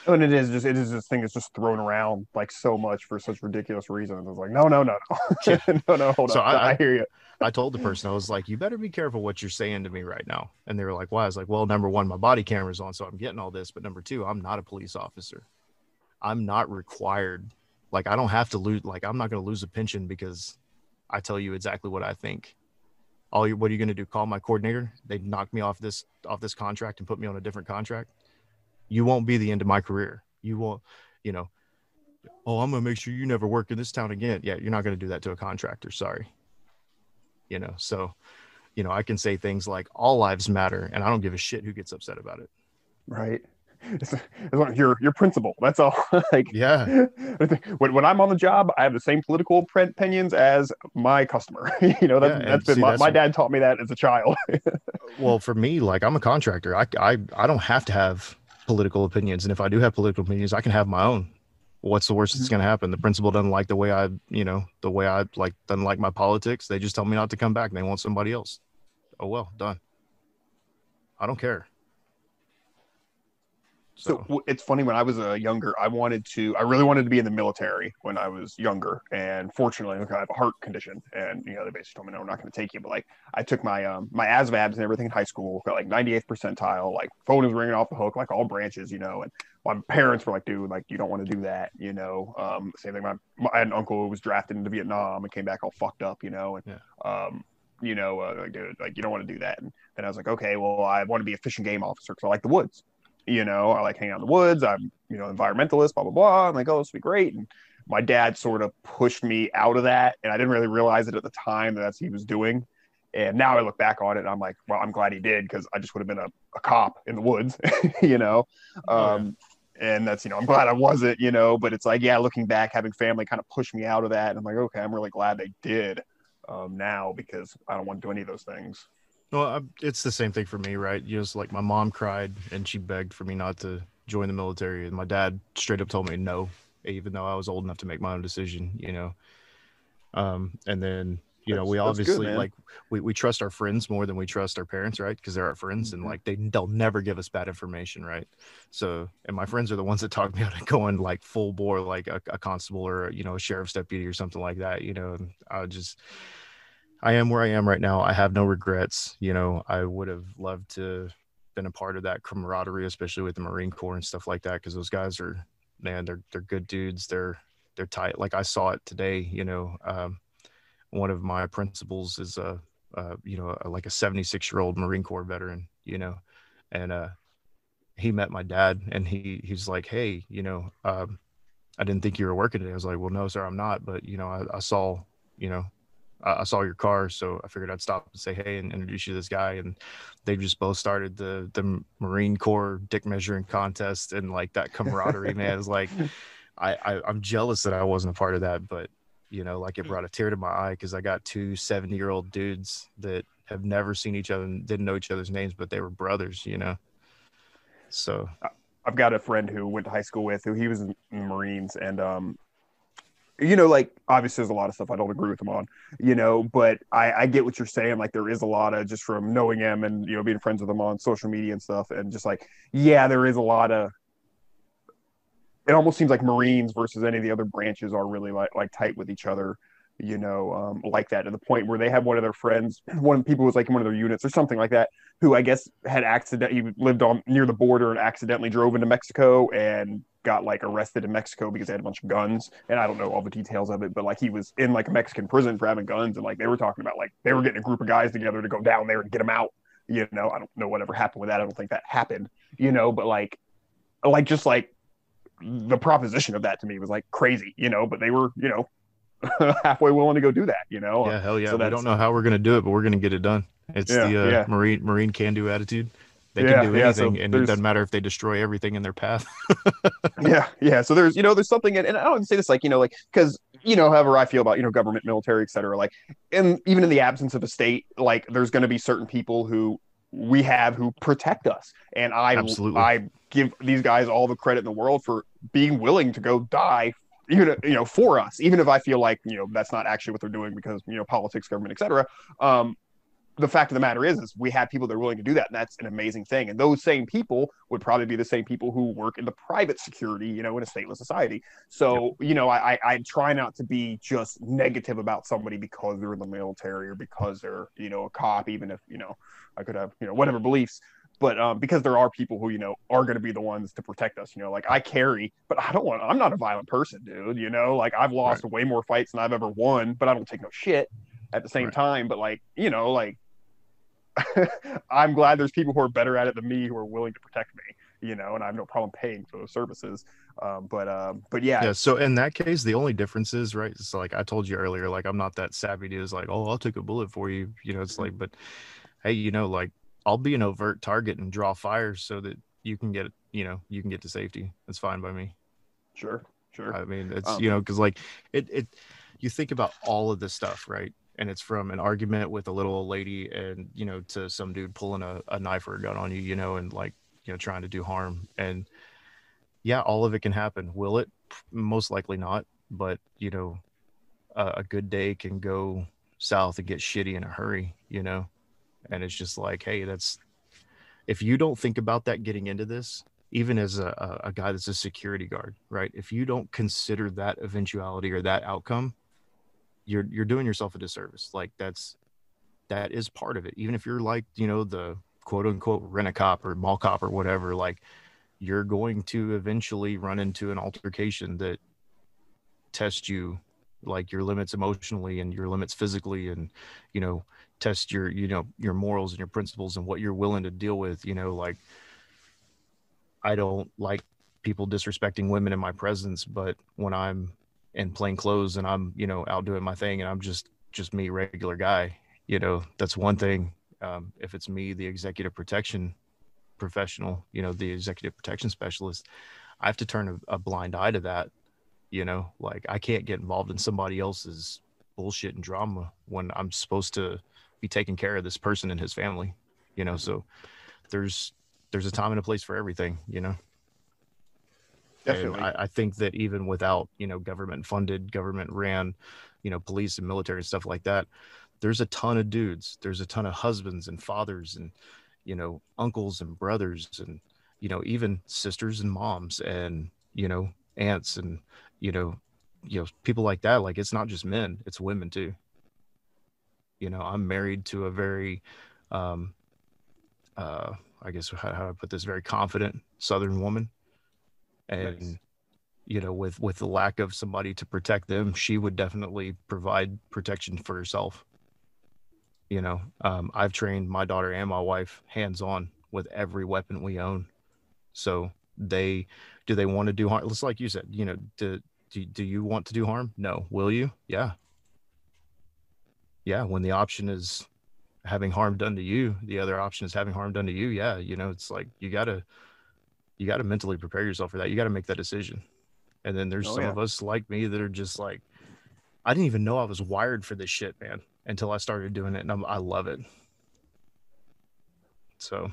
And it is this thing that's just thrown around like so much for such ridiculous reasons. It's like, no. No, hold So on. I hear you. I told the person, I was like, you better be careful what you're saying to me right now. And they were like, why? I was like, well, number one, my body camera's on, so I'm getting all this. But number two, I'm not a police officer. I'm not required. Like, I don't have to lose. Like, I'm not going to lose a pension because I tell you exactly what I think. What are you going to do? Call my coordinator? They'd knock me off this contract and put me on a different contract. You won't be the end of my career. You won't, oh, I'm going to make sure you never work in this town again. Yeah, you're not going to do that to a contractor. Sorry. So, I can say things like all lives matter, and I don't give a shit who gets upset about it. Right. It's like your principle. That's all. Like, yeah. When I'm on the job, I have the same political opinions as my customer. That's been my dad taught me that as a child. Well, for me, like, I'm a contractor. I don't have to have political opinions, and if I do have political opinions, I can have my own. What's the worst that's going to happen? The principal doesn't like the way I doesn't like my politics. They just tell me not to come back. They want somebody else. Oh, well, done. I don't care. So it's funny, when I was younger, I really wanted to be in the military when I was younger. And fortunately, I have a heart condition, and they basically told me, no, we're not going to take you. But like, I took my my ASVABs and everything in high school, got like 98th percentile, like phone was ringing off the hook, like all branches, and my parents were like, dude, like, you don't want to do that, Same thing. I had an uncle who was drafted into Vietnam and came back all fucked up, like, dude, like, you don't want to do that. And then I was like, okay, well, I want to be a fish and game officer because I like the woods. I like hanging out in the woods. I'm, environmentalist, blah, blah, blah. I'm like, oh, this will be great. And my dad sort of pushed me out of that. And I didn't really realize it at the time that that's what he was doing. And now I look back on it and I'm like, well, I'm glad he did, because I just would have been a cop in the woods, and that's, I'm glad I wasn't, but it's like, yeah, looking back, having family kind of push me out of that. And I'm like, okay, I'm really glad they did now, because I don't want to do any of those things. Well, it's the same thing for me, right? Just like my mom cried and she begged for me not to join the military, and my dad straight up told me no, even though I was old enough to make my own decision, and then we obviously good, like we trust our friends more than we trust our parents, right? Because they're our friends, and like they'll never give us bad information, right? So, and my friends are the ones that talk me out of going like full bore, like a constable or a sheriff's deputy or something like that, and I am where I am right now. I have no regrets. I would have loved to been a part of that camaraderie, especially with the Marine Corps and stuff like that, because those guys are, man, they're good dudes. They're tight. Like, I saw it today. One of my principals is like a 76-year-old Marine Corps veteran. And he met my dad, and he's like, hey, I didn't think you were working today. I was like, well, no, sir, I'm not. But I saw I saw your car, so I figured I'd stop and say hey and introduce you to this guy. And they just both started the Marine Corps dick measuring contest, and like that camaraderie, man, is like, I'm jealous that I wasn't a part of that, but like, it brought a tear to my eye, because I got two 70-year-old dudes that have never seen each other and didn't know each other's names, but they were brothers, So I've got a friend who went to high school with, who he was in the Marines, and like, obviously there's a lot of stuff I don't agree with him on, but I get what you're saying. Like, there is a lot of, just from knowing him and, being friends with him on social media and stuff. And just like, yeah, there is a lot of, it almost seems like Marines versus any of the other branches are really like tight with each other, like that, to the point where they had one of their friends, one of the people who was like in one of their units or something like that, who I guess had he lived on near the border and accidentally drove into Mexico and got like arrested in Mexico because they had a bunch of guns. And I don't know all the details of it, but like, he was in like a Mexican prison for having guns, and like they were talking about like they were getting a group of guys together to go down there and get him out. I don't know whatever happened with that. I don't think that happened, but like just like the proposition of that to me was like crazy, but they were, halfway willing to go do that, Yeah, hell yeah. So we don't know how we're gonna do it, but we're gonna get it done. It's the Marine can-do attitude. They can do anything, and it doesn't matter if they destroy everything in their path. yeah. So there's, there's something, and I don't say this like, because, however I feel about, government, military, et cetera, like, and even in the absence of a state, like, there's going to be certain people who we have who protect us. And I give these guys all the credit in the world for being willing to go die, even, for us, even if I feel like, that's not actually what they're doing because, politics, government, etc. The fact of the matter is we have people that are willing to do that, and that's an amazing thing. And those same people would probably be the same people who work in the private security, in a stateless society. So, I try not to be just negative about somebody because they're in the military or because they're, a cop, even if, I could have, whatever beliefs. But because there are people who, are going to be the ones to protect us, like I carry, but I'm not a violent person, dude, like I've lost way more fights than I've ever won, but I don't take no shit at the same time. But I'm glad there's people who are better at it than me who are willing to protect me, and I have no problem paying for those services. But yeah. Yeah. So in that case, the only difference is, right, it's like I told you earlier, like I'm not that savvy dude. It's like, oh, I'll take a bullet for you. It's like, but hey, like I'll be an overt target and draw fire so that you can get, you can get to safety. That's fine by me. Sure. I mean, it's, because like you think about all of this stuff, right? And it's from an argument with a little old lady and, to some dude pulling a knife or a gun on you, and like, trying to do harm. And yeah, all of it can happen. Will it? Most likely not. But, a good day can go south and get shitty in a hurry, and it's just like, hey, if you don't think about that getting into this, even as a guy that's a security guard, right? If you don't consider that eventuality or that outcome, you're doing yourself a disservice. Like that is part of it. Even if you're like, the quote unquote rent-a-cop or mall cop or whatever, like you're going to eventually run into an altercation that tests you, like your limits emotionally and your limits physically, and, test your, your morals and your principles and what you're willing to deal with. Like I don't like people disrespecting women in my presence, but when I'm in plain clothes and I'm, out doing my thing and I'm just me, regular guy, that's one thing. If it's me, the executive protection professional, the executive protection specialist, I have to turn a blind eye to that. Like I can't get involved in somebody else's bullshit and drama when I'm supposed to be taking care of this person and his family, so there's a time and a place for everything, Definitely. And I think that even without, government funded, government ran, police and military and stuff like that, there's a ton of dudes, there's a ton of husbands and fathers and, uncles and brothers and, even sisters and moms and, aunts and, people like that. Like it's not just men, it's women too. I'm married to a very, I guess how do I put this, very confident Southern woman. And, nice. With the lack of somebody to protect them, she would definitely provide protection for herself. I've trained my daughter and my wife hands-on with every weapon we own. So do they want to do harm? It's like you said, do you want to do harm? No. Will you? Yeah. Yeah. When the option is having harm done to you, the other option is having harm done to you. Yeah. It's like, you gotta mentally prepare yourself for that. You got to make that decision. And then there's some of us like me that are just like, I didn't even know I was wired for this shit, man, until I started doing it. And I love it. So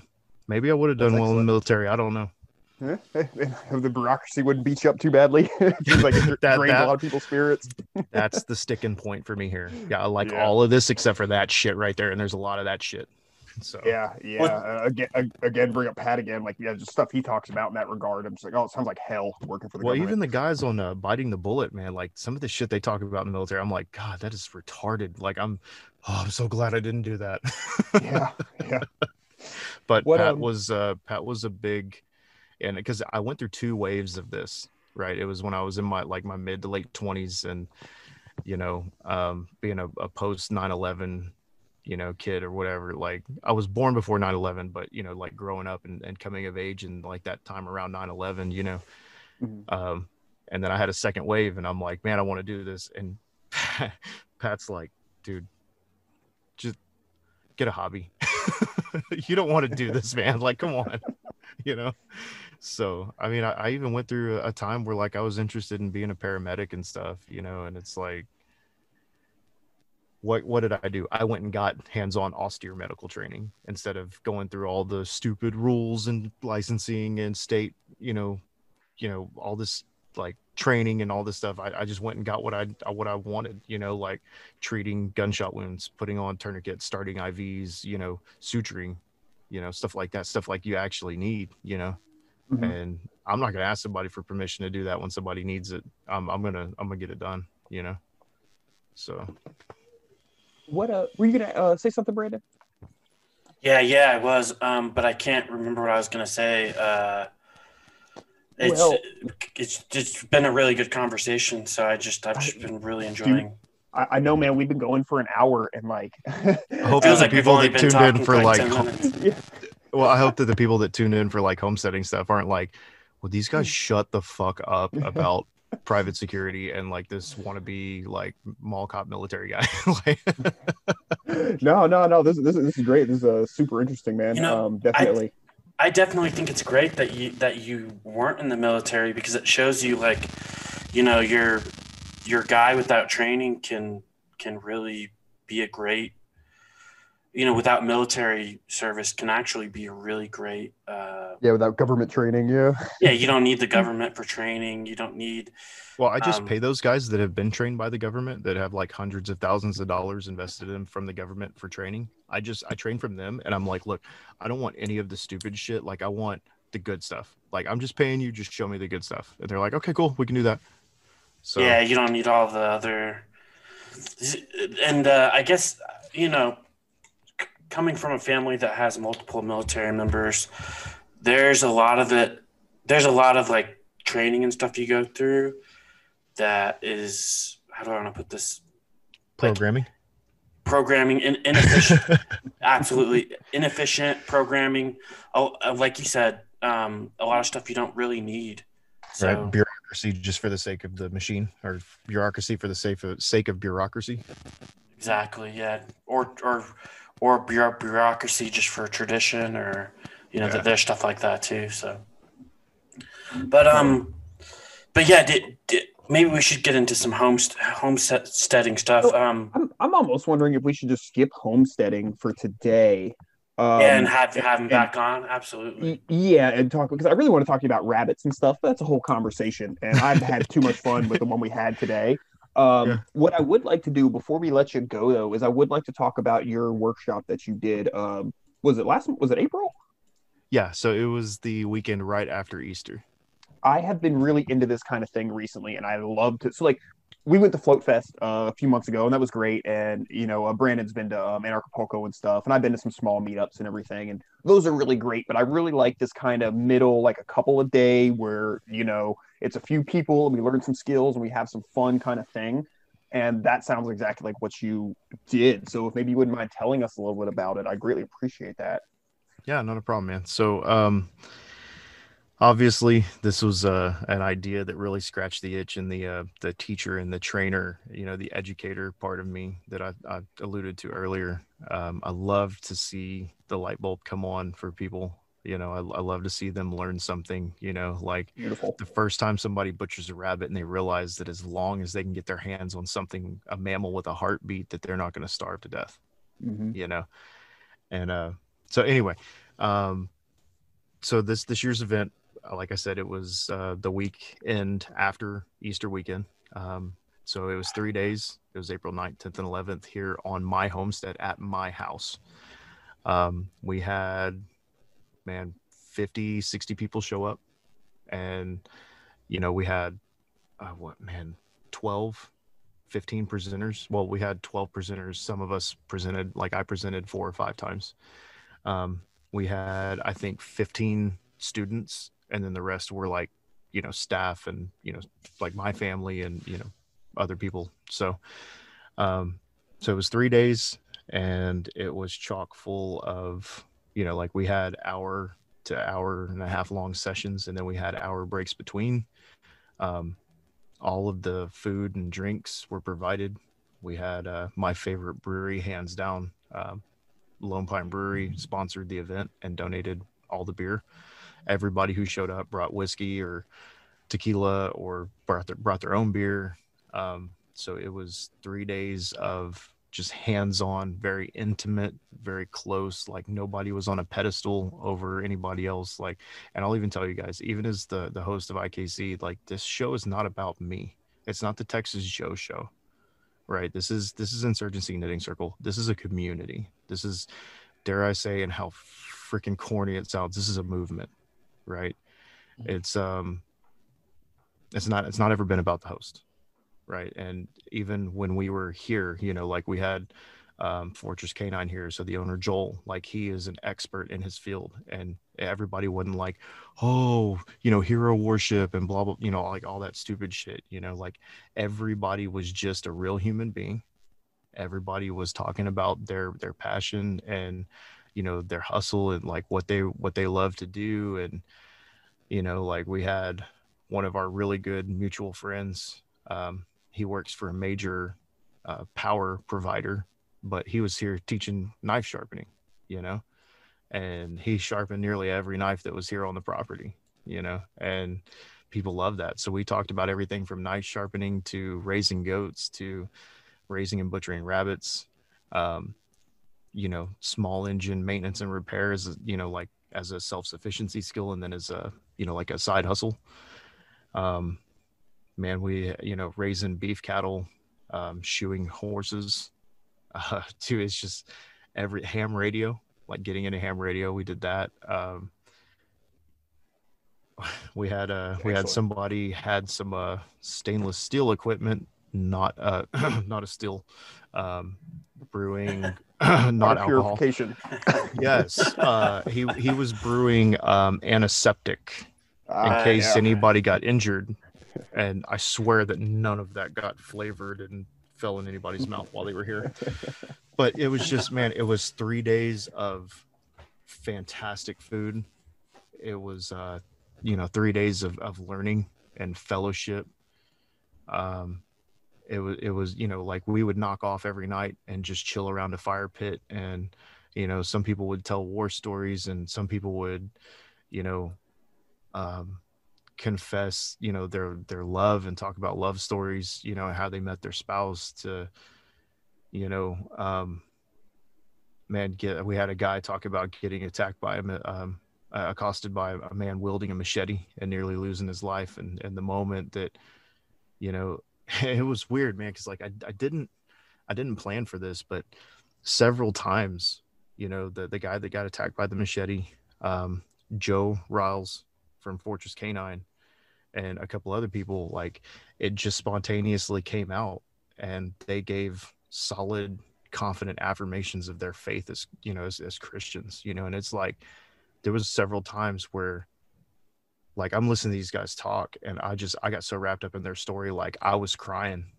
maybe I would have done well in the military. I don't know. The bureaucracy wouldn't beat you up too badly. It's like it drains a lot of people's spirits. That's the sticking point for me here. Yeah, I like all of this except for that shit right there. And there's a lot of that shit. So again, bring up Pat again, like just stuff he talks about in that regard. I'm just like, oh, it sounds like hell working for the government. Even the guys on biting the bullet, man, like some of the shit they talk about in the military, I'm like, God, that is retarded. Like I'm so glad I didn't do that. yeah. But Pat was a big, and because I went through 2 waves of this, right? It was when I was in my mid to late 20s, and being a post 9/11 kid or whatever. Like I was born before 9/11, but like growing up and coming of age and like that time around 9/11, mm-hmm. And then I had a second wave and I'm like, man, I want to do this. And Pat's like, dude, just get a hobby. You don't want to do this, man. Like, come on, So, I mean, I even went through a time where like I was interested in being a paramedic and stuff, and it's like, what did I do? I went and got hands-on austere medical training instead of going through all the stupid rules and licensing and state, all this like training and all this stuff. I just went and got what I wanted, you know, like treating gunshot wounds, putting on tourniquets, starting IVs, you know, suturing, you know, stuff like that, stuff like you actually need, you know. And I'm not gonna ask somebody for permission to do that when somebody needs it. I'm gonna get it done, you know. So What were you gonna say something, Brandon? Yeah, I was. But I can't remember what I was gonna say. It's just been a really good conversation. So I've just been really enjoying. I know, man. We've been going for an hour, and like, I hope feels that like the we've people only that been tuned in talking for like 10 minutes. well, I hope that the people that tune in for like homesteading stuff aren't like, well, these guys shut the fuck up about private security and like this wannabe like mall cop military guy. Like, no. This is great. This is super interesting, man. You know, Definitely. I definitely think it's great that you weren't in the military, because it shows you, like, you know, your guy without training can really be a great, you know, without military service can actually be a really great Without government training, yeah, you don't need the government for training. You don't need well, I just pay those guys that have been trained by the government, that have like hundreds of thousands of dollars invested in from the government for training. I train from them, and I'm like, look, I don't want any of the stupid shit. Like, I want the good stuff. Like, I'm just paying you, just show me the good stuff. And they're like, okay, cool, we can do that. So yeah, you don't need all the other. And I guess, you know, coming from a family that has multiple military members, there's a lot of like training and stuff you go through that is, how do I want to put this? programming. Programming and inefficient, absolutely inefficient programming. Oh, like you said, a lot of stuff you don't really need. So, right, bureaucracy just for the sake of the machine, or bureaucracy for the sake of bureaucracy. Exactly, yeah, or bureaucracy just for tradition, or you know, there's stuff like that too. So, but yeah, maybe we should get into some homesteading stuff. I'm almost wondering if we should just skip homesteading for today. And have him back on. Absolutely. Yeah, and talk, because I really want to talk to you about rabbits and stuff. But that's a whole conversation, and I've had too much fun with the one we had today. What I would like to do before we let you go, though, is I would like to talk about your workshop that you did. Was it April? Yeah, so it was the weekend right after Easter. I have been really into this kind of thing recently, and I love to. So, like, we went to Float Fest a few months ago, and that was great. And you know, Brandon's been to Anarchapulco and stuff, and I've been to some small meetups and everything, and those are really great. But I really like this kind of middle, like a couple a day, where you know it's a few people, and we learn some skills, and we have some fun kind of thing. And that sounds exactly like what you did. So, if maybe you wouldn't mind telling us a little bit about it, I greatly appreciate that. Yeah, not a problem, man. So, obviously, this was an idea that really scratched the itch in the teacher and the trainer, you know, the educator part of me that I alluded to earlier. I love to see the light bulb come on for people. You know, I love to see them learn something, you know, like Beautiful. the first time somebody butchers a rabbit and they realize that as long as they can get their hands on something, a mammal with a heartbeat, that they're not going to starve to death, you know? And so anyway, so this year's event, like I said, it was the weekend after Easter weekend. So it was 3 days. It was April 9th, 10th, and 11th here on my homestead at my house. We had, 50, 60 people show up. And, you know, we had, 12, 15 presenters. Well, we had 12 presenters. Some of us presented, like I presented 4 or 5 times. We had, I think, 15 students, and then the rest were like, you know, staff and, you know, like my family and, you know, other people. So it was 3 days, and it was chock full of, you know, like we had hour to hour and a half long sessions, and then we had hour breaks between. All of the food and drinks were provided. We had my favorite brewery, hands down, Lone Pine Brewery, sponsored the event and donated all the beer. Everybody who showed up brought whiskey or tequila or brought their own beer. So it was 3 days of just hands-on, very intimate, very close. Like nobody was on a pedestal over anybody else. Like, and I'll even tell you guys, even as the host of IKC, like this show is not about me. It's not the Texas Joe show, right? This is Insurgency Knitting Circle. This is a community. This is, dare I say, and how freaking corny it sounds, this is a movement, right? It's not ever been about the host, right? And even when we were here, you know, like we had Fortress Canine here, so the owner Joel, like he is an expert in his field, and everybody wasn't like, oh, you know, hero worship and blah blah, you know, like all that stupid shit, you know, like everybody was just a real human being. Everybody was talking about their passion and, you know, their hustle and like what they love to do. And you know, like we had one of our really good mutual friends. He works for a major power provider, but he was here teaching knife sharpening, you know, and he sharpened nearly every knife that was here on the property, you know, and people love that. So we talked about everything from knife sharpening to raising goats to raising and butchering rabbits, you know, small engine maintenance and repairs, you know, like as a self-sufficiency skill, and then as a, you know, like a side hustle. Man, we, you know, raising beef cattle, shoeing horses, to, it's just every ham radio, like getting into ham radio. We did that. We had somebody had some stainless steel equipment, not not a steel, brewing, not alcohol. Purification. Yes, he was brewing antiseptic in case anybody got injured, and I swear that none of that got flavored and fell in anybody's mouth while they were here. But it was just, man, it was 3 days of fantastic food. It was you know, 3 days of learning and fellowship. It was, you know, like we would knock off every night and just chill around a fire pit. And, you know, some people would tell war stories, and some people would, you know, confess, you know, their love and talk about love stories, you know, how they met their spouse, to, you know, man, we had a guy talk about getting attacked by accosted by a man wielding a machete and nearly losing his life. And the moment that, you know, it was weird, man, because like I didn't plan for this, but several times, you know, the guy that got attacked by the machete, Joe Riles from Fortress Canine, and a couple other people, like it just spontaneously came out, and they gave solid, confident affirmations of their faith as, you know, as Christians, you know. And it's like there was several times where, like, I'm listening to these guys talk, and I got so wrapped up in their story, like I was crying,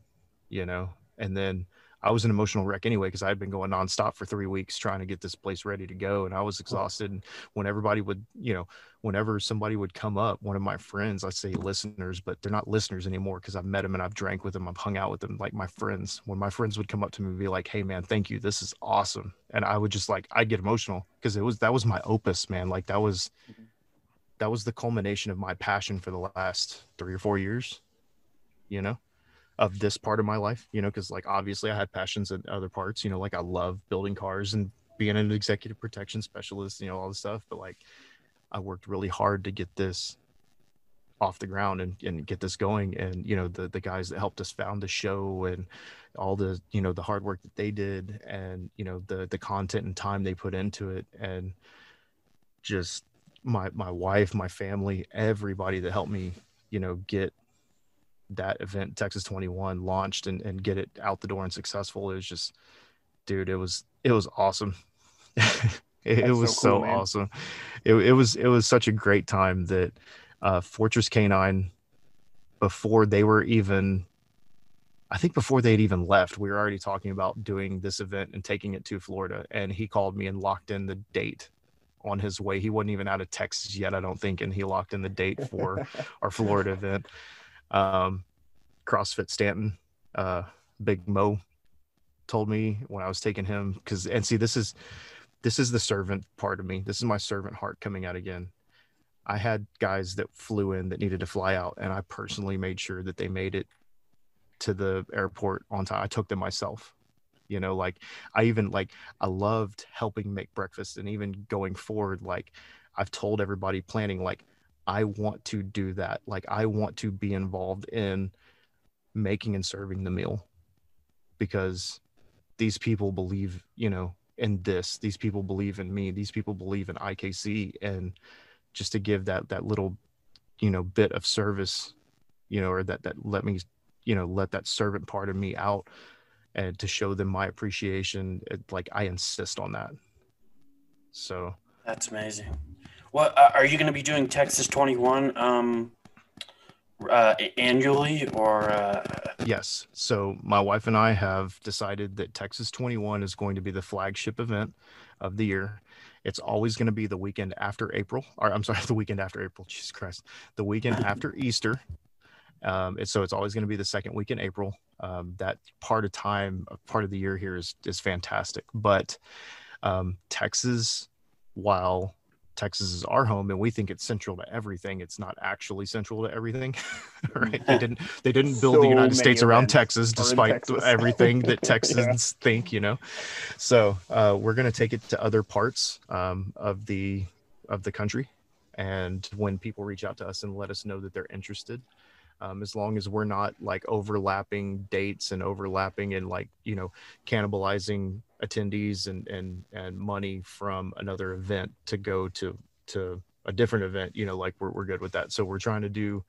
you know. And then I was an emotional wreck anyway, because I had been going nonstop for 3 weeks trying to get this place ready to go, and I was exhausted. And when everybody would, you know, whenever somebody would come up, one of my friends, I say listeners, but they're not listeners anymore because I've met them and I've drank with them, I've hung out with them, like my friends. When my friends would come up to me and be like, "Hey man, thank you, this is awesome," and I would just like, I'd get emotional because that was my opus, man. Like that was the culmination of my passion for the last 3 or 4 years, you know, of this part of my life, you know, because like obviously I had passions in other parts, you know, like I love building cars and being an executive protection specialist, you know, all this stuff. But like I worked really hard to get this off the ground and get this going. And, you know, the guys that helped us found the show and all the, you know, the hard work that they did, and, you know, the content and time they put into it, and just my wife, my family, everybody that helped me, you know, get that event Texas 21 launched and get it out the door and successful. It was just, dude, it was awesome. it was so cool, awesome. It was such a great time that Fortress Canine, before they'd even left, we were already talking about doing this event and taking it to Florida. And he called me and locked in the date on his way. He wasn't even out of Texas yet, I don't think, and he locked in the date for our Florida event. CrossFit Stanton, Big Mo, told me when I was taking him, because, and see, this is the servant part of me. This is my servant heart coming out again. I had guys that flew in that needed to fly out, and I personally made sure that they made it to the airport on time. I took them myself. You know, like I loved helping make breakfast, and even going forward, like I've told everybody planning, like I want to do that. Like I want to be involved in making and serving the meal, because these people believe, you know, in this. These people believe in me. These people believe in IKC, and just to give that little, you know, bit of service, you know, or that let me, you know, let that servant part of me out, and to show them my appreciation. Like I insist on that. So That's amazing. What are you going to be doing Texas 21 annually, or yes. So my wife and I have decided that Texas 21 is going to be the flagship event of the year. It's always going to be the weekend after April, or I'm sorry, the weekend after April. Jesus Christ, the weekend after Easter. So it's always going to be the second week in April. That part of the year here is fantastic. But Texas, while Texas is our home and we think it's central to everything, it's not actually central to everything. Right? They didn't build the United States around Texas, despite everything that Texans think, you know. So we're going to take it to other parts of the country, and when people reach out to us and let us know that they're interested, as long as we're not like overlapping dates and overlapping and, like, you know, cannibalizing attendees and money from another event to go to a different event, you know, like we're good with that. So we're trying to do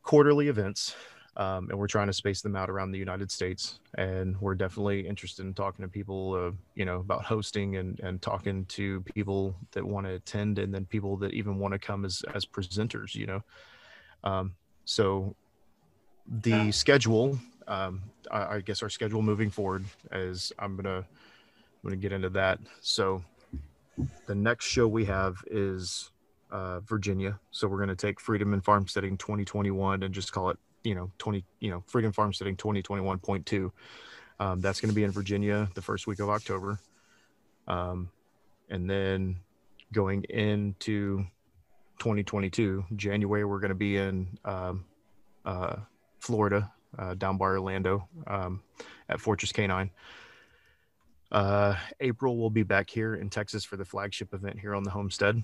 quarterly events, and we're trying to space them out around the United States. And we're definitely interested in talking to people, you know, about hosting and talking to people that want to attend, and then people that even want to come as presenters, you know. So the schedule, I guess our schedule moving forward is, I'm gonna get into that. So the next show we have is Virginia. So we're gonna take Freedom and Farmsteading 2021 and just call it, you know, Freedom Farmsteading 2021.2. That's gonna be in Virginia the first week of October, and then going into 2022 January, we're going to be in Florida, down by Orlando, at Fortress K9. April, we'll be back here in Texas for the flagship event here on the homestead.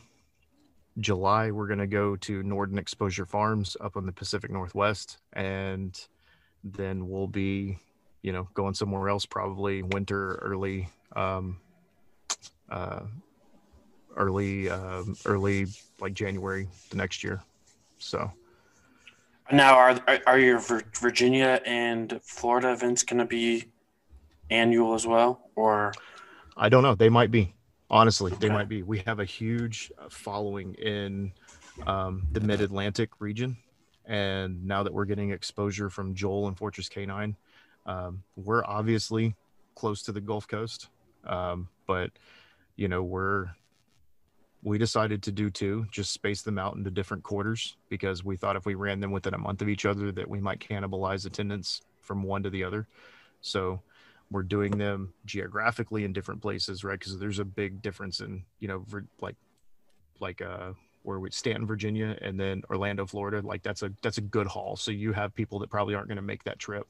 July, we're going to go to Northern Exposure Farms up on the Pacific Northwest, and then we'll be, you know, going somewhere else, probably winter, early like January the next year. So now are your Virginia and Florida events going to be annual as well, or? I don't know. They might be. Honestly, okay. They might be. We have a huge following in the Mid-Atlantic region, and now that we're getting exposure from Joel and Fortress K9, we're obviously close to the Gulf Coast, but you know, we decided to do two, just space them out into different quarters, because we thought if we ran them within a month of each other that we might cannibalize attendance from one to the other. So we're doing them geographically in different places, right? Because there's a big difference in, you know, like where we Stanton, Virginia, and then Orlando, Florida. Like that's a good haul. So you have people that probably aren't going to make that trip.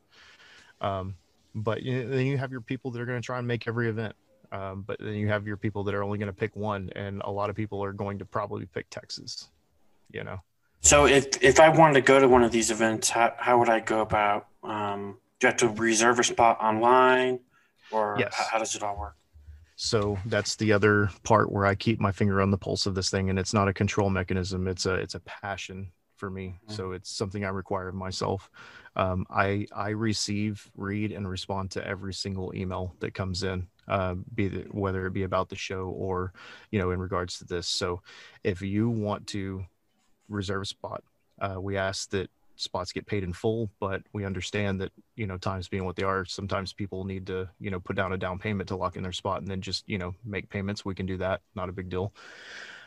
But then you have your people that are going to try and make every event. But then you have your people that are only going to pick one, and a lot of people are going to probably pick Texas, you know. So if I wanted to go to one of these events, how would I go about? Do you have to reserve a spot online, or yes. How does it all work? So that's the other part where I keep my finger on the pulse of this thing, and it's not a control mechanism. It's a passion for me. Mm-hmm. So it's something I require of myself. I receive, read, and respond to every single email that comes in, whether it be about the show or, you know, in regards to this. So if you want to reserve a spot, we ask that spots get paid in full, but we understand that, you know, times being what they are, sometimes people need to, you know, put down a down payment to lock in their spot and then just, you know, make payments. We can do that. Not a big deal.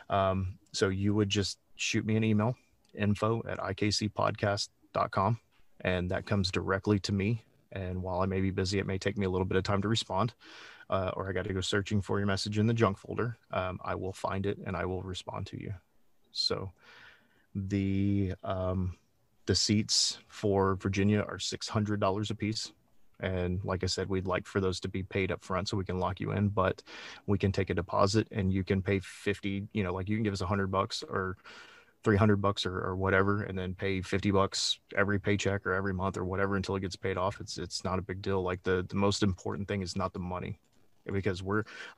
So you would just shoot me an email, info@ikcpodcast.com, and that comes directly to me. And while I may be busy, it may take me a little bit of time to respond, or I got to go searching for your message in the junk folder. I will find it and I will respond to you. So the seats for Virginia are $600 a piece, And like I said, we'd like for those to be paid up front so we can lock you in, but we can take a deposit and you can pay 50, like you can give us $100 or $300 or whatever, and then pay $50 every paycheck or every month or whatever until it gets paid off. It's not a big deal. Like the most important thing is not the money, because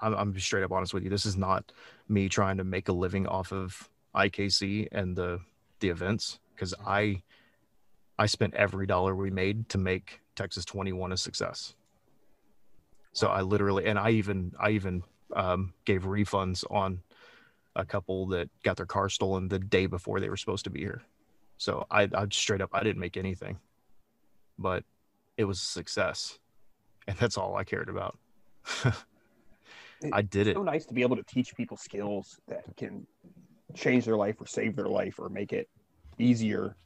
I'm straight up honest with you. This is not me trying to make a living off of IKC and the events, because I spent every dollar we made to make Texas 21 a success. So I literally, and I even gave refunds on a couple that got their car stolen the day before they were supposed to be here. So I straight up, I didn't make anything, but it was a success, and that's all I cared about. I did it. It's so nice to be able to teach people skills that can change their life or save their life or make it easier.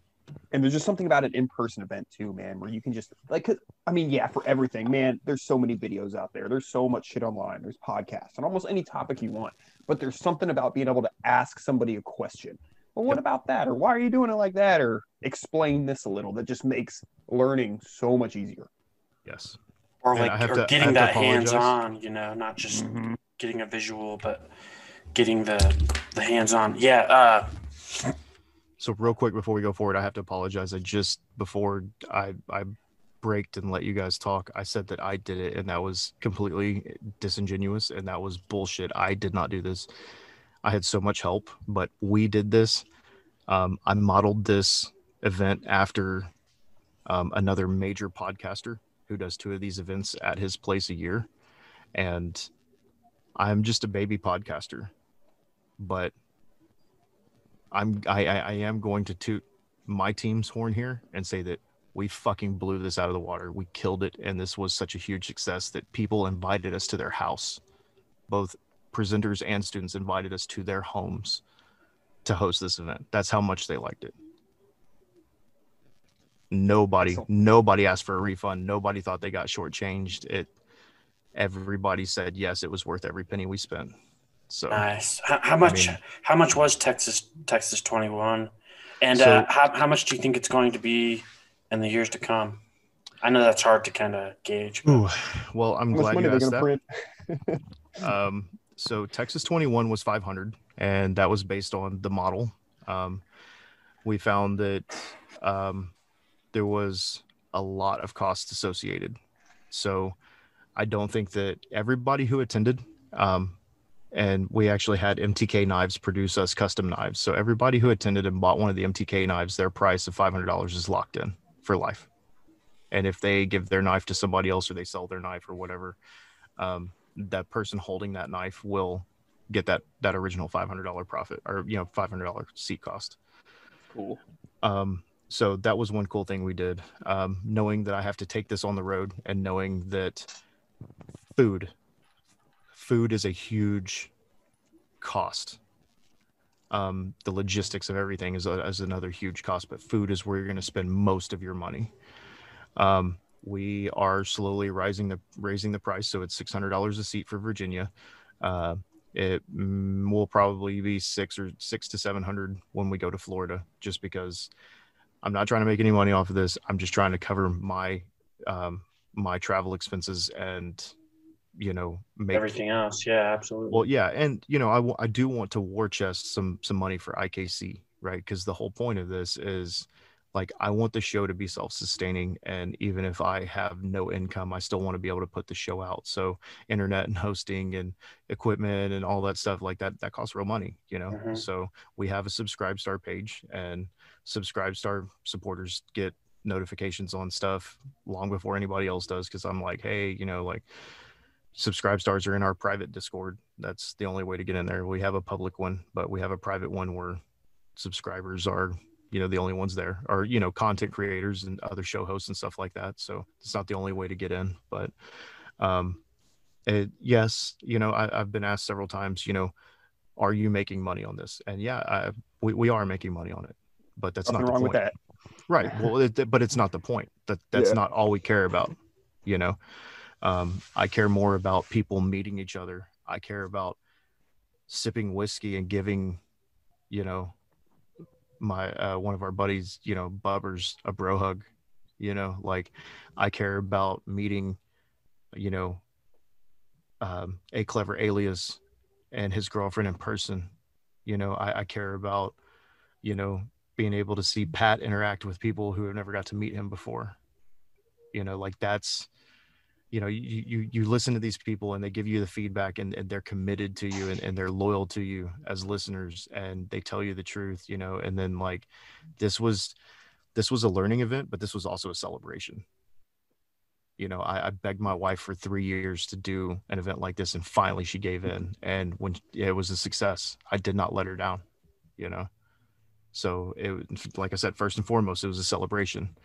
And there's just something about an in-person event too, man, where you can just for everything, man, there's so many videos out there. There's so much shit online. There's podcasts on almost any topic you want. But there's something about being able to ask somebody a question. Well, what about that? Or why are you doing it like that? Or explain this a little. That just makes learning so much easier. Yes. Or getting that hands-on, not just getting a visual, but getting the hands-on. Yeah. So real quick before we go forward, I have to apologize. Before I braked and let you guys talk, I said that I did it, and that was completely disingenuous, and that was bullshit. I did not do this. I had so much help, but we did this. I modeled this event after another major podcaster who does 2 of these events at his place a year. And I'm just a baby podcaster, but I am going to toot my team's horn here and say that we fucking blew this out of the water. We killed it. And this was such a huge success that people invited us to their house. Both presenters and students invited us to their homes to host this event. That's how much they liked it. Nobody asked for a refund. Nobody thought they got shortchanged. Everybody said, yes, it was worth every penny we spent. So nice. How much was Texas 21? And how much do you think it's going to be in the years to come? I know that's hard to kind of gauge. Well, I'm glad you asked that. So Texas 21 was 500, and that was based on the model. We found that there was a lot of costs associated. So I don't think that everybody who attended, and we actually had MTK Knives produce us custom knives. So everybody who attended and bought one of the MTK knives, their price of $500 is locked in for life. And if they give their knife to somebody else or they sell their knife or whatever, that person holding that knife will get that original $500 profit, or $500 seat cost. Cool. So that was one cool thing we did. Knowing that I have to take this on the road, and knowing that food is a huge cost. The logistics of everything is another huge cost, but food is where you're going to spend most of your money. We are slowly raising the price, so it's $600 a seat for Virginia. It will probably be $600 to $700 when we go to Florida, just because I'm not trying to make any money off of this. I'm just trying to cover my travel expenses and make everything else. Yeah, absolutely. Well, yeah, and I do want to war chest some money for IKC, right? Because the whole point of this is, like, I want the show to be self-sustaining, and even if I have no income, I still want to be able to put the show out. So internet and hosting and equipment and all that stuff like that costs real money, Mm-hmm. So we have a SubscribeStar page, and SubscribeStar supporters get notifications on stuff long before anybody else does, because I'm like, hey, SubscribeStars are in our private Discord. That's the only way to get in there. We have a public one, but we have a private one where subscribers are the only ones there, or content creators and other show hosts and stuff like that. So it's not the only way to get in, but yes, I've been asked several times, are you making money on this? And yeah, we are making money on it, but that's Nothing not the wrong point. with that. Right. Well, but it's not the point. That's not all we care about. I care more about people meeting each other. I care about sipping whiskey and giving, my one of our buddies, Bubbers, a bro hug, You know, like I care about meeting, you know, a clever alias and his girlfriend in person. You know, I care about, you know, being able to see Pat interact with people who have never got to meet him before. You know, like that's, you know, you listen to these people and they give you the feedback, and they're committed to you, and they're loyal to you as listeners, and they tell you the truth, you know. And then like this was a learning event, but this was also a celebration. You know, I begged my wife for 3 years to do an event like this, and finally she gave in. And when it was a success, I did not let her down, you know. So it, like I said, first and foremost, it was a celebration.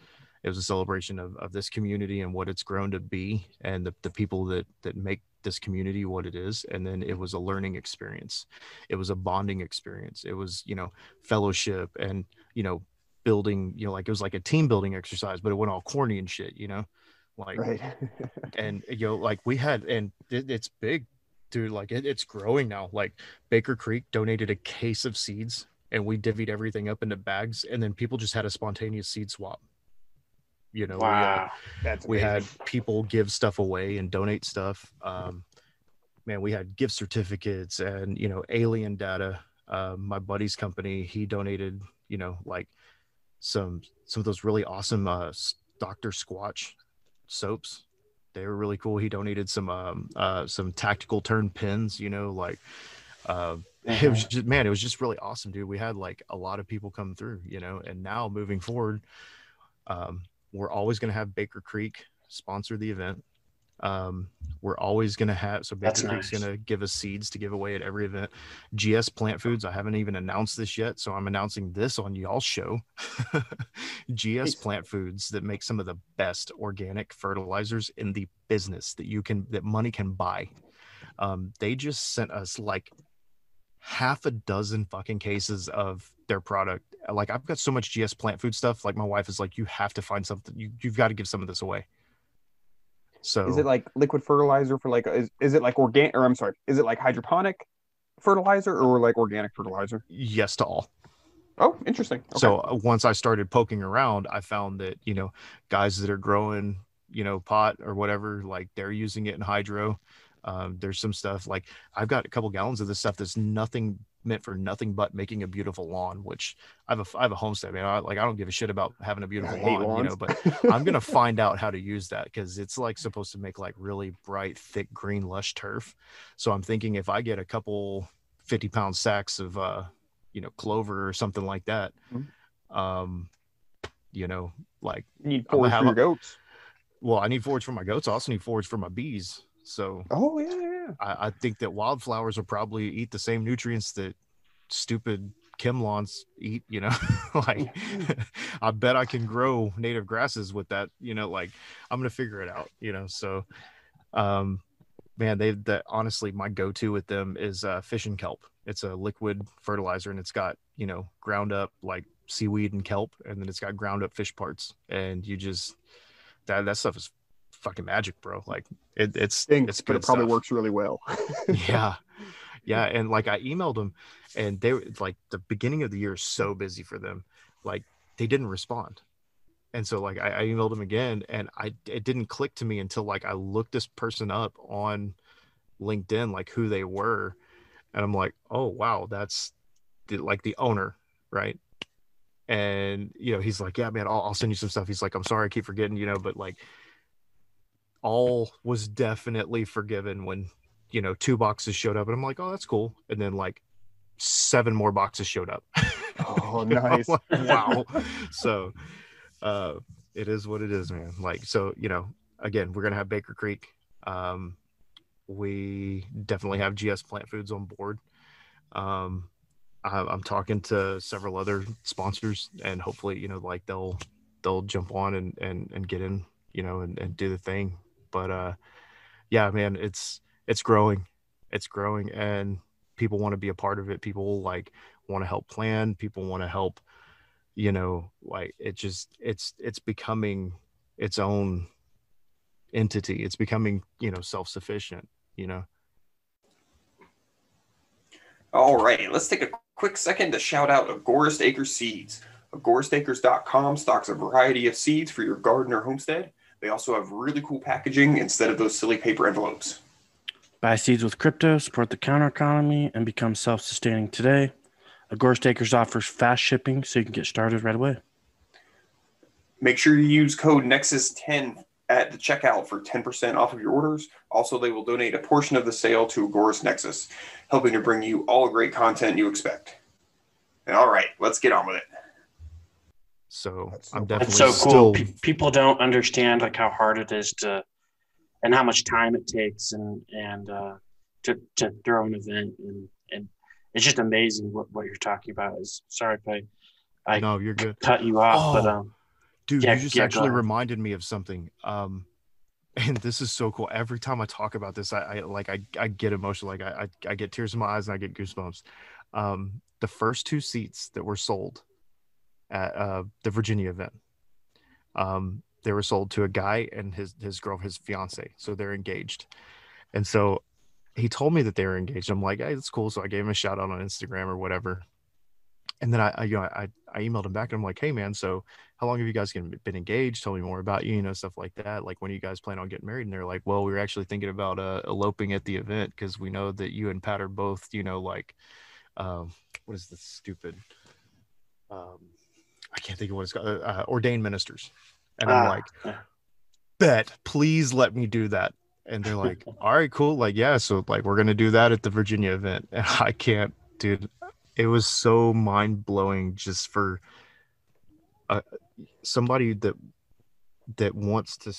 It was a celebration of this community and what it's grown to be, and the people that make this community what it is. And then it was a learning experience. It was a bonding experience. It was, you know, fellowship and, you know, building, you know, like it was like a team building exercise, but it went all corny and shit, you know, like, Right. and, you know, like we had, and it's big, dude, like it's growing now. Like Baker Creek donated a case of seeds, and we divvied everything up into bags, and then people just had a spontaneous seed swap. You know, Wow. That's we had amazing. people give stuff away and donate stuff. Man, we had gift certificates and, you know, alien data. My buddy's company, he donated, you know, like some of those really awesome Dr. Squatch soaps. They were really cool. He donated some tactical turn pins, you know, like it was just, man, it was just really awesome, dude. We had like a lot of people come through, you know. And now moving forward, we're always going to have Baker Creek sponsor the event. We're always going to have, so Baker That's Creek's nice. going to give us seeds to give away at every event. GS Plant Foods, I haven't even announced this yet, so I'm announcing this on y'all's show. GS Plant Foods, that make some of the best organic fertilizers in the business that money can buy. They just sent us like half a dozen fucking cases of their product. Like I've got so much GS Plant Food stuff. Like my wife is like, you have to find something. You've got to give some of this away. So Is it like liquid fertilizer for like, is it like organic, or I'm sorry, is it like hydroponic fertilizer or like organic fertilizer? yes to all. Oh, interesting. Okay. So once I started poking around, I found that, you know, guys that are growing, you know, pot or whatever, like they're using it in hydro. There's some stuff like I've got a couple gallons of this stuff that's meant for nothing but making a beautiful lawn, which I have a homestead, man. I don't give a shit about having a beautiful I hate lawn, you know, lawns. but I'm going to find out how to use that, because it's like supposed to make like really bright, thick, green, lush turf. So I'm thinking if I get a couple 50-pound sacks of, you know, clover or something like that, you know, like You need I'm gonna forage for have your goats. well, I need forage for my goats. I also need forage for my bees. So Oh yeah. I think that wildflowers will probably eat the same nutrients that stupid chem lawns eat, you know. Like I bet I can grow native grasses with that, you know. Like I'm gonna figure it out, you know. So man, honestly, my go-to with them is fish and kelp. It's a liquid fertilizer, and it's got, you know, ground up like seaweed and kelp, and then it's got ground up fish parts, and you just that stuff is fucking magic, bro. Like it's Stinks, but good it probably stuff. works really well. Yeah. And like I emailed them, and they were like, the beginning of the year is so busy for them, like they didn't respond. And so like I emailed them again, and it didn't click to me until like I looked this person up on LinkedIn, like who they were, and I'm like, oh wow, that's the owner, right? And you know, he's like, yeah man, I'll send you some stuff. He's like, I'm sorry I keep forgetting, you know. But like all was definitely forgiven when, you know, 2 boxes showed up, and I'm like, oh, that's cool. And then like 7 more boxes showed up. Oh, You know, nice. like, wow. So it is what it is, man. Like, so, you know, again, we're gonna have Baker Creek. We definitely have GS Plant Foods on board. I'm talking to several other sponsors, and hopefully, you know, like they'll jump on and get in, you know, and do the thing. But yeah, man, it's growing. It's growing, and people want to be a part of it. People like want to help plan. People want to help, you know, like it's becoming its own entity. It's becoming, you know, self-sufficient, you know. All right, let's take a quick second to shout out Agorist Acres Seeds. Agoristacres.com stocks a variety of seeds for your garden or homestead. They also have really cool packaging instead of those silly paper envelopes. Buy seeds with crypto, support the counter economy, and become self-sustaining today. Agorist Acres offers fast shipping so you can get started right away. Make sure you use code Nexus10 at the checkout for 10% off of your orders. Also, they will donate a portion of the sale to Agorist Nexus, helping to bring you all the great content you expect. And all right, let's get on with it. So That's I'm so It's definitely so cool. still People don't understand like how hard it is to, and how much time it takes, and to throw an event, and it's just amazing what you're talking about. Is sorry if I no, you're good. cut you off, but Oh, dude, yeah, you just yeah, go actually ahead. reminded me of something. And this is so cool. Every time I talk about this, I get emotional. Like I get tears in my eyes and I get goosebumps. The first 2 seats that were sold at the Virginia event, they were sold to a guy and his girl, his fiance. So they're engaged. And so he told me that they were engaged. I'm like, hey, that's cool. So I gave him a shout out on Instagram or whatever. And then I emailed him back and I'm like, hey man, so how long have you guys been engaged? Tell me more about you, stuff like that. Like, when do you guys plan on getting married? And they're like, well, we were actually thinking about eloping at the event because we know that you and Pat are both, like, what is this stupid? I can't think of what it's called. Ordained ministers. And I'm like, bet, please let me do that. And they're like, all right, cool. Like, yeah, so like we're gonna do that at the Virginia event. And I can't, dude. It was so mind blowing just for somebody that wants to,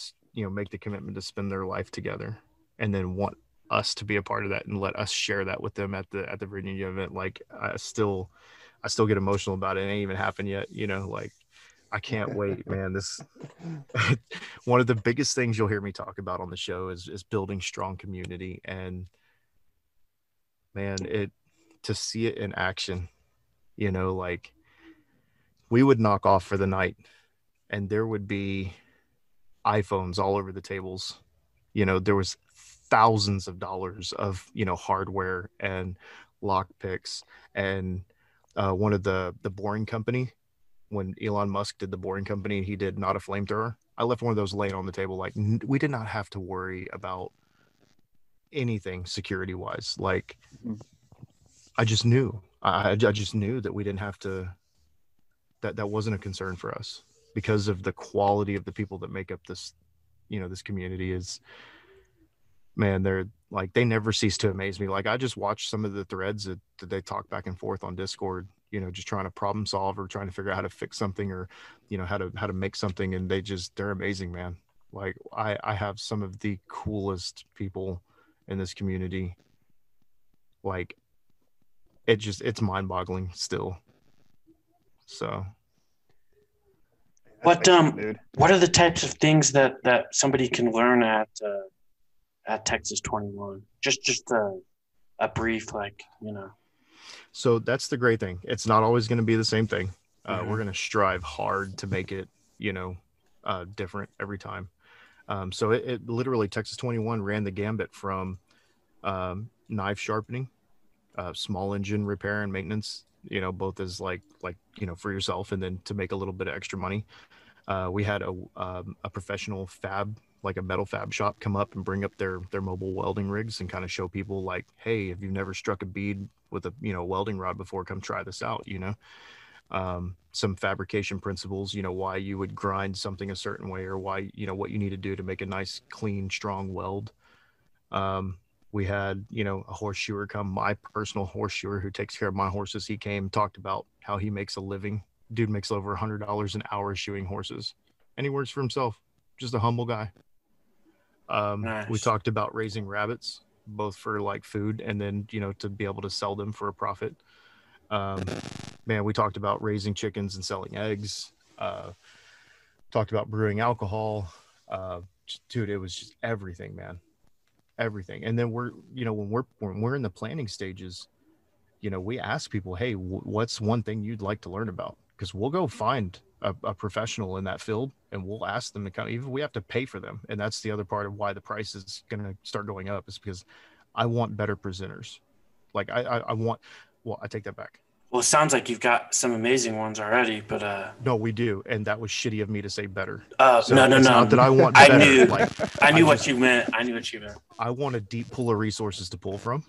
make the commitment to spend their life together, and then want us to be a part of that and let us share that with them at the Virginia event. Like, I still get emotional about it. It ain't even happened yet. Like, I can't wait, man. This one of the biggest things you'll hear me talk about on the show is building strong community, and man, to see it in action, like, we would knock off for the night and there would be iPhones all over the tables. There was thousands of dollars of, hardware and lock picks. And one of the Boring Company, when Elon Musk did the Boring Company, he did not a flamethrower. I left one of those laying on the table. Like, we did not have to worry about anything security wise. Like, I just knew. I just knew that we didn't have to. That wasn't a concern for us because of the quality of the people that make up this, this community. Is, man, they're like, they never cease to amaze me. Like, I just watched some of the threads that they talk back and forth on Discord, just trying to problem solve or trying to figure out how to fix something or, how to make something. And they're amazing, man. Like, I have some of the coolest people in this community. Like, it's mind boggling still. So what are the types of things that somebody can learn at Texas 21? Just a brief, like, So that's the great thing. It's not always going to be the same thing. We're going to strive hard to make it, different every time. So it literally, Texas 21 ran the gambit from knife sharpening, small engine repair and maintenance, both as like for yourself and then to make a little bit of extra money. We had a professional fab, like a metal fab shop, come up and bring up their mobile welding rigs and kind of show people, like, hey, if you've never struck a bead with a welding rod before, come try this out. Some fabrication principles, why you would grind something a certain way, or why, what you need to do to make a nice, clean, strong weld. We had, a horseshoer come, my personal horseshoer who takes care of my horses. He came, talked about how he makes a living. Dude makes over $100 an hour shoeing horses, and he works for himself. Just a humble guy. Nice. We talked about raising rabbits, both for like food and then, to be able to sell them for a profit. Man, we talked about raising chickens and selling eggs. Talked about brewing alcohol. Dude, it was just everything, man. Everything. And then we're, when we're in the planning stages, we ask people, hey, what's one thing you'd like to learn about? Because we'll go find a professional in that field and we'll ask them to kind of, even we have to pay for them. And that's the other part of why the price is going to start going up, is because I want better presenters. Like I take that back. Well, it sounds like you've got some amazing ones already, but No, we do, and that was shitty of me to say better. no, So no, it's no. not that I want I better. knew, Like, I knew I what just- you meant. I knew what you meant. I want a deep pool of resources to pull from.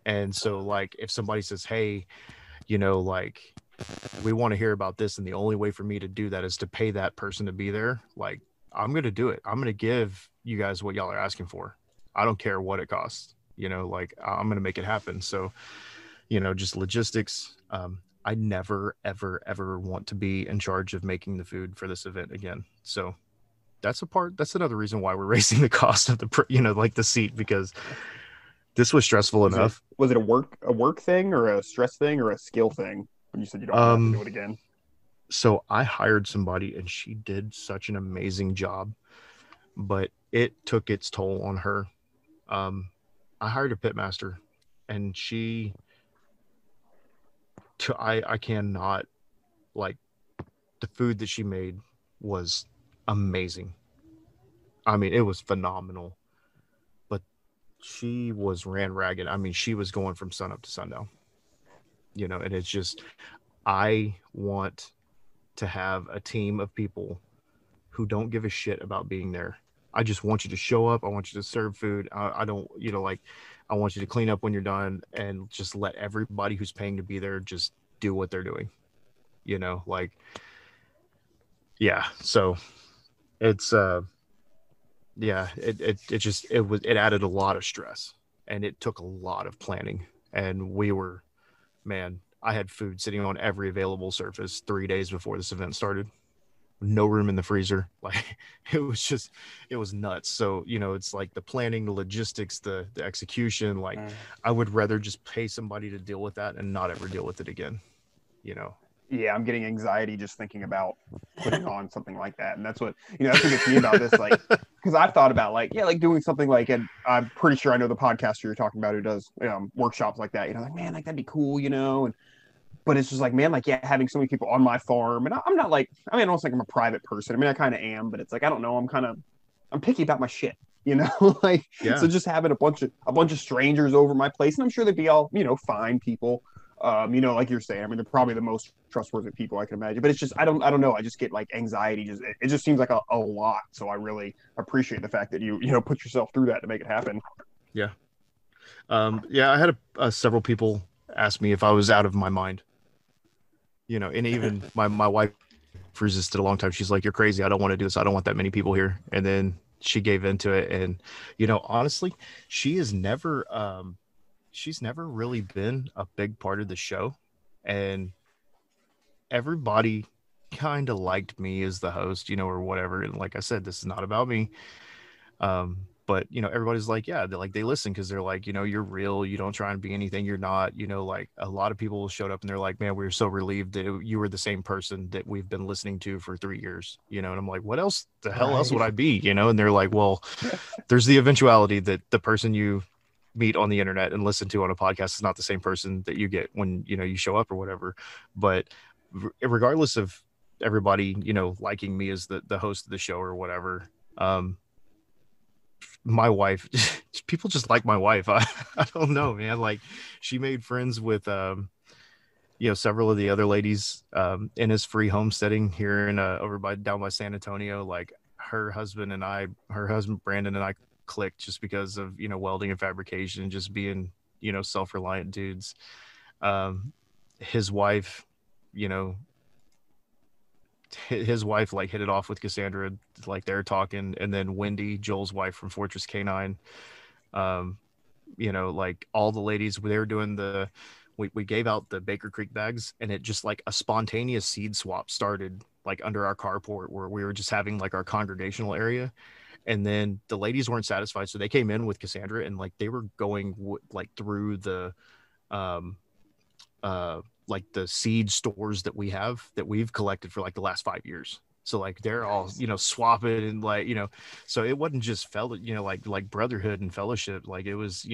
And so, like, if somebody says, hey, like, we want to hear about this, and the only way for me to do that is to pay that person to be there, like, I'm going to do it. I'm going to give you guys what y'all are asking for. I don't care what it costs, like, I'm going to make it happen. So, just logistics. I never, ever, ever want to be in charge of making the food for this event again. So that's another reason why we're raising the cost of the, like the seat, because this was stressful enough. Was it a work thing or a stress thing or a skill thing when you said you don't have to do it again? So I hired somebody and she did such an amazing job, but it took its toll on her. I hired a pitmaster, and I cannot, like, the food that she made was amazing. I mean, it was phenomenal, but she ran ragged. I mean, she was going from sun up to sundown, and it's just, I want to have a team of people who don't give a shit about being there. I just want you to show up. I want you to serve food. I don't, like, I want you to clean up when you're done, and just let everybody who's paying to be there just do what they're doing, like, yeah. So it's, yeah, it added a lot of stress, and it took a lot of planning, and I had food sitting on every available surface 3 days before this event started. No room in the freezer. Like, it was nuts. So, it's like the planning, the logistics, the execution, like, I would rather just pay somebody to deal with that and not ever deal with it again, Yeah, I'm getting anxiety just thinking about putting on something like that. And that's what gets me about this, like, because I've thought about, like, yeah, like doing something like, and I'm pretty sure I know the podcaster you're talking about who does workshops like that, like, man, like, that'd be cool, but it's just like, man, like, yeah, having so many people on my farm, and I'm not like, I mean, I don't think I'm a private person. I mean, I kind of am, but it's like, I don't know, I'm picky about my shit, like, Yeah. So just having a bunch of strangers over my place, and I'm sure they'd be all, fine people, like you're saying. I mean, they're probably the most trustworthy people I can imagine, but it's just, I don't know. I just get, like, anxiety. It just seems like a lot. So I really appreciate the fact that you put yourself through that to make it happen. Yeah. Yeah, I had several people ask me if I was out of my mind. And even my wife resisted a long time. She's like, "You're crazy. I don't want to do this. I don't want that many people here." And then she gave into it. And, honestly, she's never really been a big part of the show. And everybody kind of liked me as the host, or whatever. And like I said, this is not about me. But, everybody's like, yeah, they listen because they're like, you're real. You don't try and be anything you're not. Like, a lot of people showed up and they're like, man, we were so relieved that you were the same person that we've been listening to for 3 years, and I'm like, what else the hell else would I be, and they're like, well, there's the eventuality that the person you meet on the internet and listen to on a podcast is not the same person that you get when, you show up or whatever. But regardless of everybody, liking me as the host of the show or whatever, my wife, people just like my wife. I don't know, man. Like, she made friends with several of the other ladies in his free homesteading here in down by San Antonio. Like, her husband Brandon and I clicked just because of welding and fabrication and just being self-reliant dudes. His wife, like, hit it off with Cassandra, like, they're talking, and then Wendy, Joel's wife from Fortress K9, like, all the ladies, they were doing we gave out the Baker Creek bags, and it just, like, a spontaneous seed swap started, like, under our carport where we were just having, like, our congregational area. And then the ladies weren't satisfied, so they came in with Cassandra, and, like, they were going like through the like the seed stores that we've collected for, like, the last 5 years. So, like, they're all, swapping, and, like, so it wasn't just like brotherhood and fellowship. Like, it was,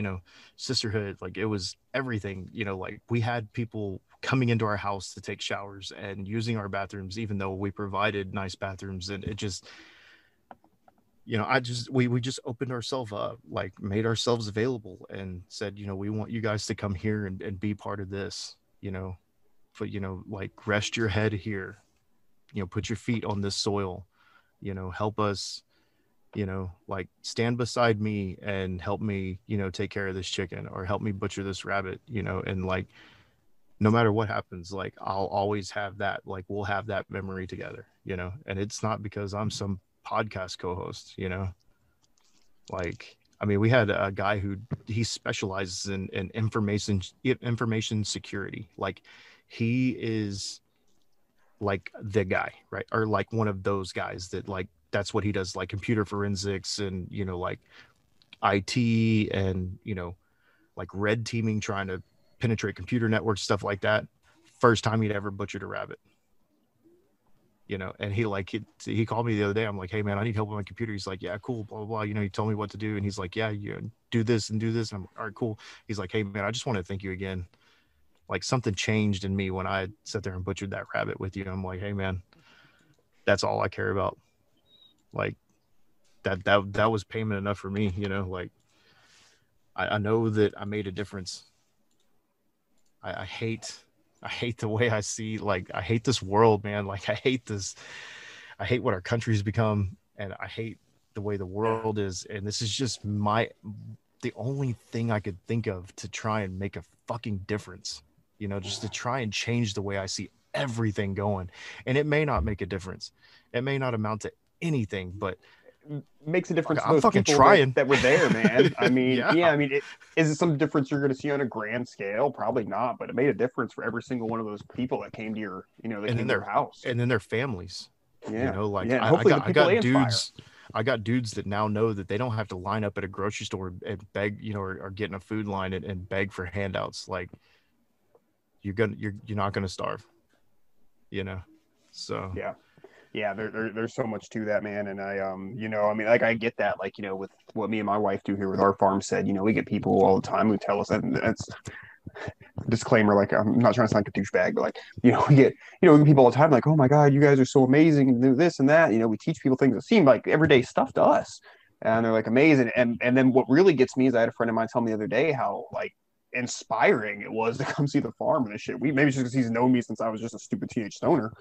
sisterhood. Like, it was everything, like, we had people coming into our house to take showers and using our bathrooms, even though we provided nice bathrooms. And it just, we just opened ourselves up, like, made ourselves available and said, we want you guys to come here and be part of this, put, like rest your head here, put your feet on this soil, help us, like stand beside me and help me, take care of this chicken or help me butcher this rabbit, and like, no matter what happens, like I'll always have that, like we'll have that memory together, and it's not because I'm some podcast co-host, like, I mean, we had a guy he specializes in information security. Like he is like the guy, right? Or like one of those guys that like, that's what he does, like computer forensics and, like IT and, like red teaming, trying to penetrate computer networks, stuff like that. First time he'd ever butchered a rabbit, and he called me the other day. I'm like, hey man, I need help with my computer. He's like, yeah, cool, blah, blah, blah. He told me what to do. And he's like, yeah, you do this and do this. And I'm like, all right, cool. He's like, hey man, I just want to thank you again. Like something changed in me when I sat there and butchered that rabbit with you. I'm like, hey man, that's all I care about. Like that was payment enough for me, like I know that I made a difference. I hate the way I see, like, I hate this world, man. Like, I hate what our country's become, and I hate the way the world is. And this is just the only thing I could think of to try and make a fucking difference, just to try and change the way I see everything going. And it may not make a difference. It may not amount to anything, but makes a difference. I'm fucking trying. That were there, man. I mean, yeah. I mean, is it some difference you're going to see on a grand scale? Probably not, but it made a difference for every single one of those people that came to your, that came to their house, and then their families. Yeah, like yeah. I got dudes. I got dudes that now know that they don't have to line up at a grocery store and beg, or get in a food line and beg for handouts. Like you're not gonna starve, So yeah, there's so much to that, man. And I, I mean, like, I get that, like, with what me and my wife do here with our farm said, we get people all the time who tell us that, and that's disclaimer, like, I'm not trying to sound like a douchebag, but like, we get people all the time, like, oh my God, you guys are so amazing and do this and that. We teach people things that seem like everyday stuff to us. And they're like amazing. And then what really gets me is I had a friend of mine tell me the other day how like inspiring it was to come see the farm and this shit. Maybe it's just because he's known me since I was just a stupid teenage stoner,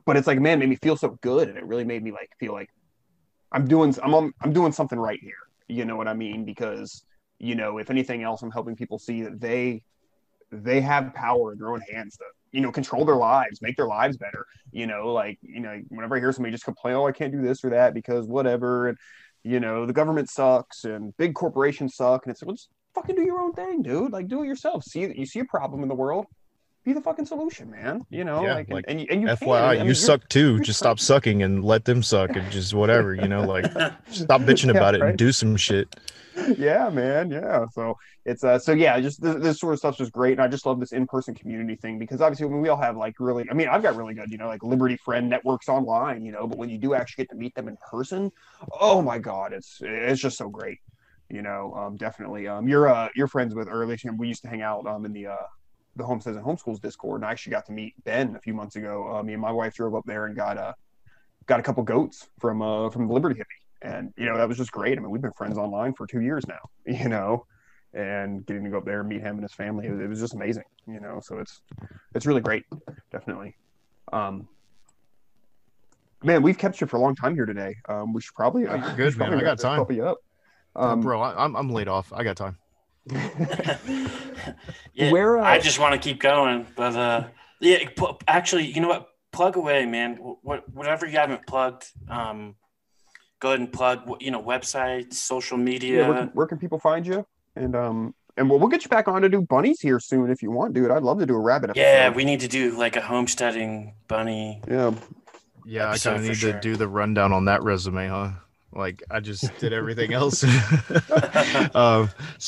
but it's like, man, it made me feel so good, and it really made me like feel like I'm doing something right here. You know what I mean? Because if anything else, I'm helping people see that they have power in their own hands to control their lives, make their lives better. Whenever I hear somebody just complain, oh, I can't do this or that because whatever, and the government sucks and big corporations suck, and it's like, well, just fucking do your own thing, dude. Like, do it yourself. You see a problem in the world, be the fucking solution, man. Yeah, and you FYI, can. you suck too. Just stop sucking and let them suck, and just whatever, like stop bitching about it and do some shit. Yeah, man. Yeah. So it's just this sort of stuff's just great, and I just love this in-person community thing because obviously when we all have like really, I mean, I've got really good, like Liberty Friend networks online, but when you do actually get to meet them in person, oh my God, it's just so great. Definitely. You're friends with early. We used to hang out in the Homesteads and Homeschools Discord, and I actually got to meet Ben a few months ago. Me and my wife drove up there and got a couple goats from the Liberty Hippie, and that was just great. I mean, we've been friends online for 2 years now, and getting to go up there and meet him and his family, it was just amazing. So it's really great, definitely. Man, we've kept you for a long time here today. We should probably good, man. I got time. Help you up, bro. I'm laid off. I got time. Yeah, I just want to keep going, but actually, you know what? Plug away, man. Whatever you haven't plugged, go ahead and plug. Websites, social media. Yeah, where can people find you? And we'll get you back on to do bunnies here soon if you want, dude. I'd love to do a rabbit episode. Yeah, we need to do like a homesteading bunny. Yeah, I kind of need to do the rundown on that resume, huh? Like I just did everything else. So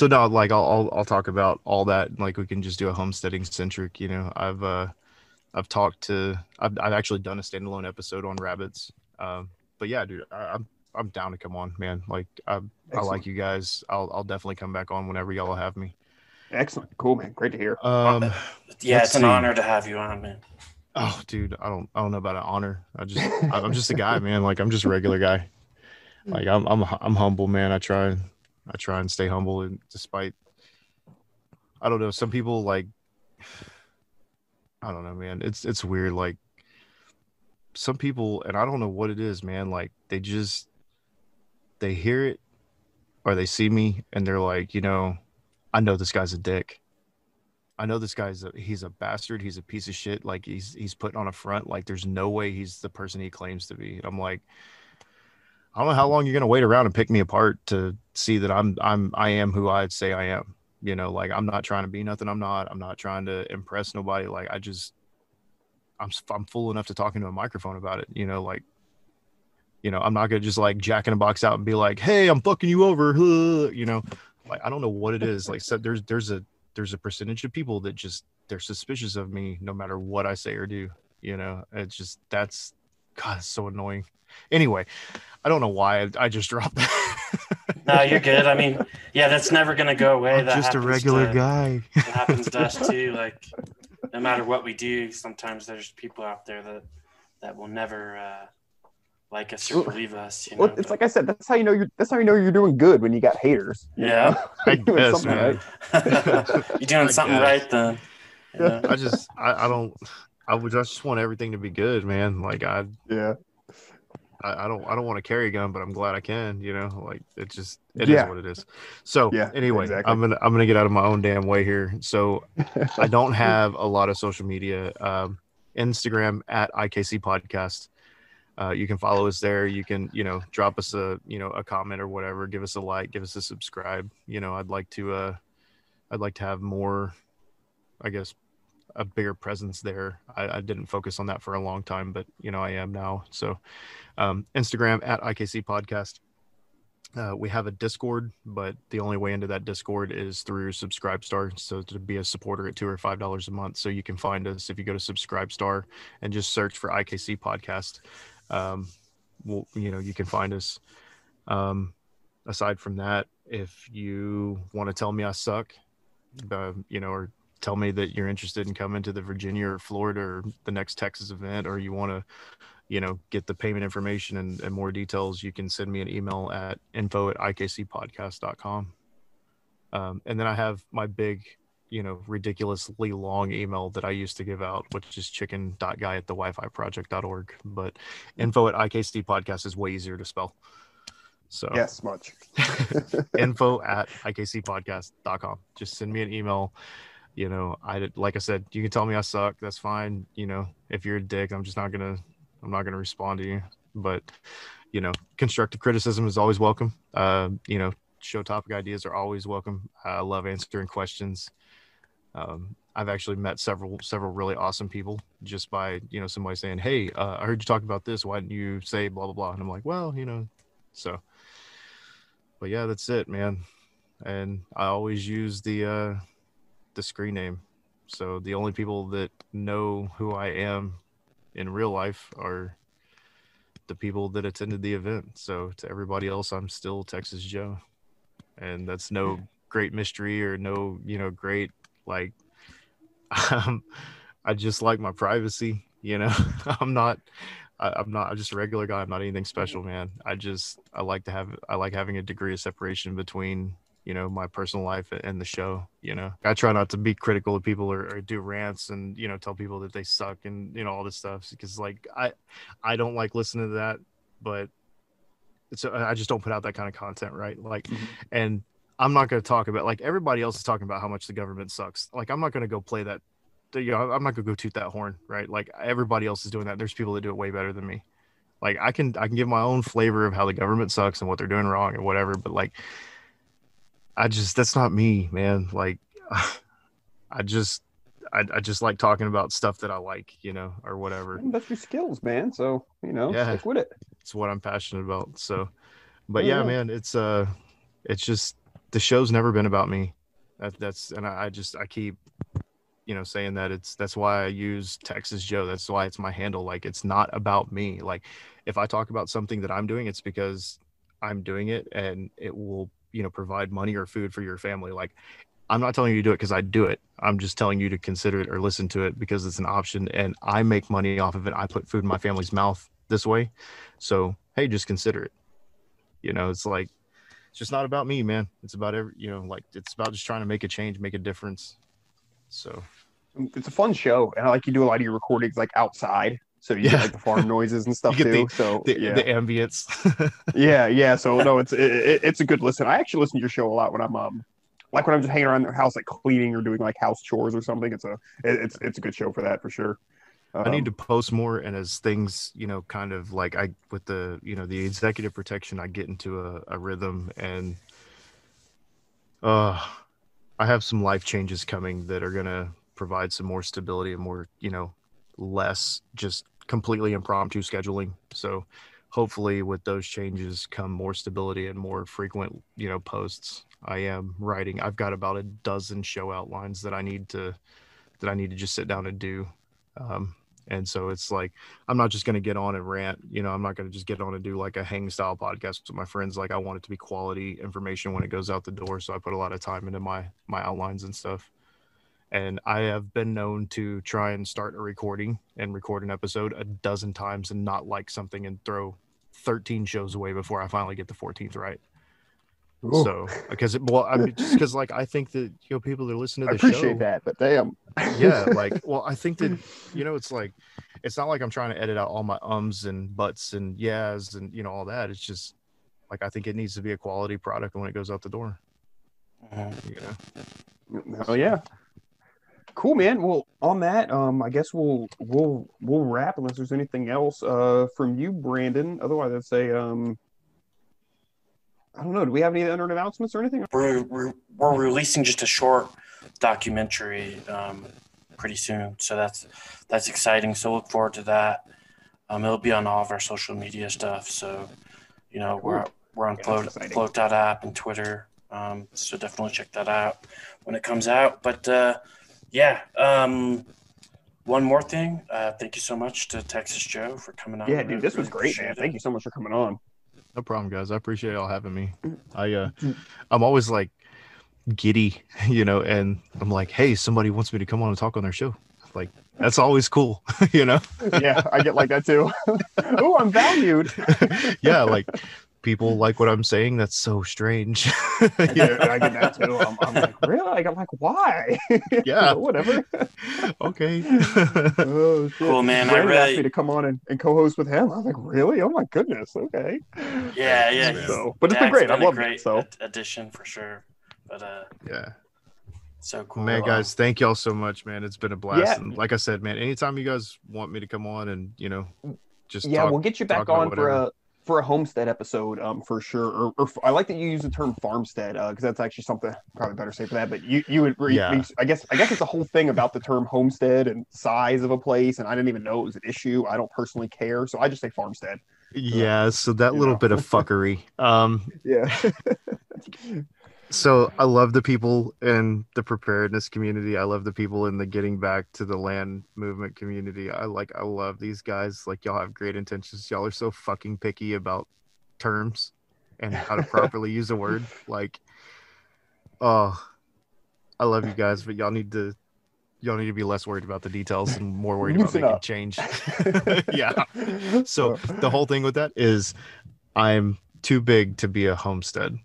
no, like I'll talk about all that. Like we can just do a homesteading centric. I've actually done a standalone episode on rabbits. But yeah, dude, I'm down to come on, man. Like I like you guys. I'll definitely come back on whenever y'all have me. Excellent, cool, man. Great to hear. Yeah, it's an honor to have you on, man. Oh, dude, I don't know about an honor. I'm just a guy, man. Like I'm just a regular guy. Like I'm humble, man. I try and stay humble, and despite, I don't know, some people like I don't know, man. It's weird. Like some people, and I don't know what it is, man. Like they hear it or they see me and they're like, I know this guy's a dick. I know this guy's he's a bastard. He's a piece of shit. Like he's putting on a front. Like there's no way he's the person he claims to be. And I'm like, I don't know how long you're gonna wait around and pick me apart to see that I am who I'd say I am. Like I'm not trying to be nothing. I'm not trying to impress nobody. Like I'm fool enough to talk into a microphone about it. Like, I'm not gonna just like jack in a box out and be like, hey, I'm fucking you over. Like I don't know what it is. Like so there's a percentage of people that just they're suspicious of me no matter what I say or do. It's just that's so annoying. Anyway, I don't know why I just dropped that. No, you're good. I mean, yeah, that's never gonna go away. I'm just a regular guy. It happens to us too. Like, no matter what we do, sometimes there's people out there that will never like us or believe us. Well, it's like I said, that's how you know you're doing good when you got haters. Yeah, I guess, man. Right. You're doing something right then. I just want everything to be good, man. Like I don't want to carry a gun, but I'm glad I can, like it is what it is. So anyway, exactly. I'm gonna get out of my own damn way here. So I don't have a lot of social media. Instagram at IKC Podcast. You can follow us there. You can, drop us a comment or whatever, give us a like, give us a subscribe. I'd like to have more, I guess, a bigger presence there. I didn't focus on that for a long time, but I am now. So Instagram at IKC Podcast. We have a Discord, but the only way into that Discord is through Subscribestar. So to be a supporter at $2 or $5 a month. So you can find us if you go to Subscribestar and just search for IKC Podcast. You can find us. Aside from that, if you want to tell me I suck, or tell me that you're interested in coming to the Virginia or Florida or the next Texas event, or you want to, get the payment information and more details, you can send me an email at info@ikcpodcast.com. And then I have my big, ridiculously long email that I used to give out, which is chicken.guy@thewifiproject.org. But info@ikcpodcast is way easier to spell. So yes, much. info@ikcpodcast.com. Just send me an email. Like I said, you can tell me I suck. That's fine. If you're a dick, I'm not gonna respond to you. But constructive criticism is always welcome. Show topic ideas are always welcome. I love answering questions. I've actually met several really awesome people just by somebody saying, hey, I heard you talk about this, why didn't you say blah blah blah? And I'm like, well, so. But yeah, that's it, man. And I always use the screen name. So the only people that know who I am in real life are the people that attended the event. So to everybody else, I'm still Texas Joe. And that's no great mystery or no, great, like, I just like my privacy, I'm just a regular guy. I'm not anything special, man. I like having a degree of separation between, my personal life and the show. I try not to be critical of people or do rants and, tell people that they suck and, all this stuff, because like, I don't like listening to that, but I just don't put out that kind of content. Right. Like, and I'm not going to talk about, like, everybody else is talking about how much the government sucks. Like, I'm not going to go play that. I'm not gonna go toot that horn, right? Like everybody else is doing that. There's people that do it way better than me. Like I can give my own flavor of how the government sucks and what they're doing wrong or whatever, but like that's not me, man. Like I just like talking about stuff that I like, or whatever. That's your skills, man. So stick with it. It's what I'm passionate about. So, but yeah, man, it's just the show's never been about me. I keep saying that that's why I use Texas Joe. That's why it's my handle. Like, it's not about me. Like, if I talk about something that I'm doing, it's because I'm doing it and it will, provide money or food for your family. Like, I'm not telling you to do it because I do it. I'm just telling you to consider it or listen to it because it's an option and I make money off of it. I put food in my family's mouth this way. So, hey, just consider it. It's like, it's just not about me, man. It's about it's about just trying to make a change, make a difference. So It's a fun show, and I like you do a lot of your recordings like outside, so you get like the farm noises and stuff You get too. So the yeah, ambience. yeah. So no, it's a good listen. I actually listen to your show a lot when I'm like when I'm just hanging around the house, like cleaning or doing like house chores or something. It's a good show for that for sure. I need to post more, and as things, kind of like with the the executive protection, I get into a rhythm, and I have some life changes coming that are gonna provide some more stability and more, less just completely impromptu scheduling. So hopefully with those changes come more stability and more frequent, posts. I am writing. I've got about a dozen show outlines that I need to just sit down and do. And so it's like, I'm not just going to get on and rant, I'm not going to just get on and do like a hang style podcast with my friends. Like I want it to be quality information when it goes out the door. So I put a lot of time into my outlines and stuff. And I have been known to try and start a recording and record an episode a dozen times and not like something and throw 13 shows away before I finally get the 14th right. Ooh. So because just because like I think that people that listen to the show, I appreciate that, but damn. Yeah, like I think that it's like it's not like I'm trying to edit out all my ums and buts and yeahs and all that. It's just like I think it needs to be a quality product when it goes out the door. Oh yeah. Cool, man. Well, on that, I guess we'll wrap unless there's anything else from you, Brandon. Otherwise, I'd say I don't know. Do we have any other announcements or anything? We're releasing just a short documentary pretty soon, so that's exciting. So look forward to that. It'll be on all of our social media stuff. So cool. we're on Float.app and Twitter. So definitely check that out when it comes out. But one more thing. Thank you so much to Texas Joe for coming on. Yeah, dude, this was great, man. Thank you so much for coming on. No problem, guys. I appreciate y'all having me. I'm always like giddy, and I'm like, hey, somebody wants me to come on and talk on their show. Like, that's always cool, Yeah, I get like that too. Oh, I'm valued. Yeah, like people like what I'm saying. That's so strange. Yeah, I get that too. I'm like, really? I'm like, why? Yeah, whatever. Okay. Oh, shit. Cool, man. Brandon asked me to come on and co-host with him. I was like, really? Oh my goodness. Okay. Yeah. So, but it's been great. I love it. So addition for sure. But yeah. So cool. Man, guys, thank y'all so much, man. It's been a blast. Yeah. And like I said, man, anytime you guys want me to come on and just we'll get you back on for a homestead episode, for sure. Or I like that you use the term farmstead, because that's actually something probably better say for that. But you would, I guess it's a whole thing about the term homestead and size of a place, and I didn't even know it was an issue. I don't personally care, so I just say farmstead. Yeah, so that little bit of fuckery. Yeah. So I love the people in the preparedness community. I love the people in the getting back to the land movement community. I love these guys. Like, y'all have great intentions. Y'all are so fucking picky about terms and how to properly use a word. Like, oh, I love you guys, but y'all need to be less worried about the details and more worried about making change. Yeah. So the whole thing with that is I'm too big to be a homestead.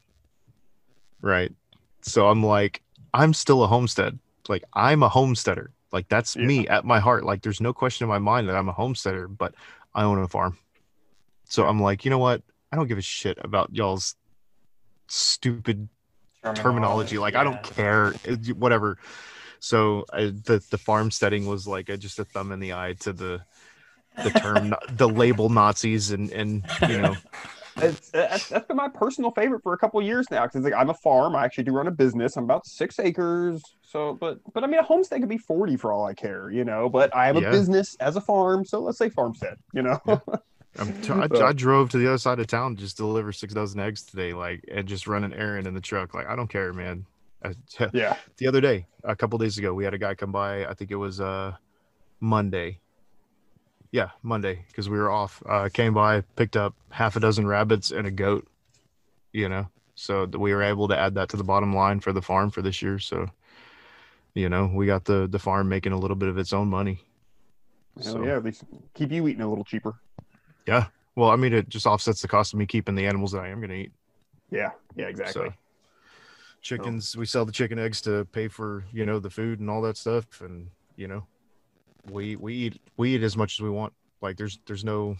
Right. So I'm like, I'm still a homestead. Like, I'm a homesteader. Like, that's me at my heart. Like, there's no question in my mind that I'm a homesteader, but I own a farm. So I'm like, you know what? I don't give a shit about y'all's stupid terminology. Like, I don't care. Whatever. So the farmsteading was like just a thumb in the eye to the term, the label Nazis and That's been my personal favorite for a couple of years now, because it's like, I'm a farm. I actually do run a business. I'm about 6 acres. So, but I mean, a homestead could be 40 for all I care, but I have a business as a farm. So let's say farmstead, Yeah. I drove to the other side of town just to deliver 6 dozen eggs today, like, and just run an errand in the truck. Like, I don't care, man. Yeah. The other day, a couple days ago, we had a guy come by. I think it was Monday. Yeah, Monday, because we were off. Came by, picked up half a dozen rabbits and a goat, so we were able to add that to the bottom line for the farm for this year. So, we got the farm making a little bit of its own money. So, yeah, at least keep you eating a little cheaper. Yeah. Well, I mean, it just offsets the cost of me keeping the animals that I am going to eat. Yeah, exactly. So, chickens, we sell the chicken eggs to pay for, the food and all that stuff. And, you know, we eat as much as we want. Like there's no,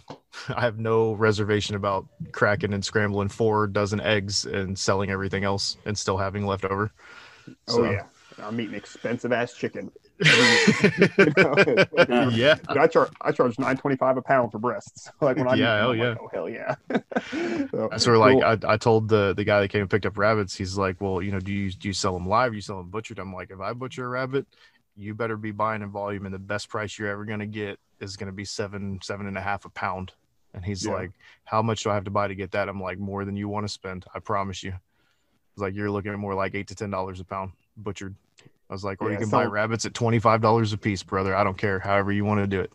I have no reservation about cracking and scrambling 4 dozen eggs and selling everything else and still having leftover. Oh yeah, I'm eating expensive ass chicken. You know, Yeah. I charge $9.25 a pound for breasts. Like when I'm eating, hell I'm yeah. like, oh hell yeah. So, That's where like I told the guy that came and picked up rabbits, he's like, well, you know, do you sell them live? Or you sell them butchered? I'm like, if I butcher a rabbit, you better be buying in volume, and the best price you're ever gonna get is gonna be $7.5 a pound. And he's like, how much do I have to buy to get that? I'm like, more than you want to spend, I promise you. It's like you're looking at more like $8 to $10 a pound butchered. I was like, or you can buy rabbits at $25 a piece, brother. I don't care. However you want to do it.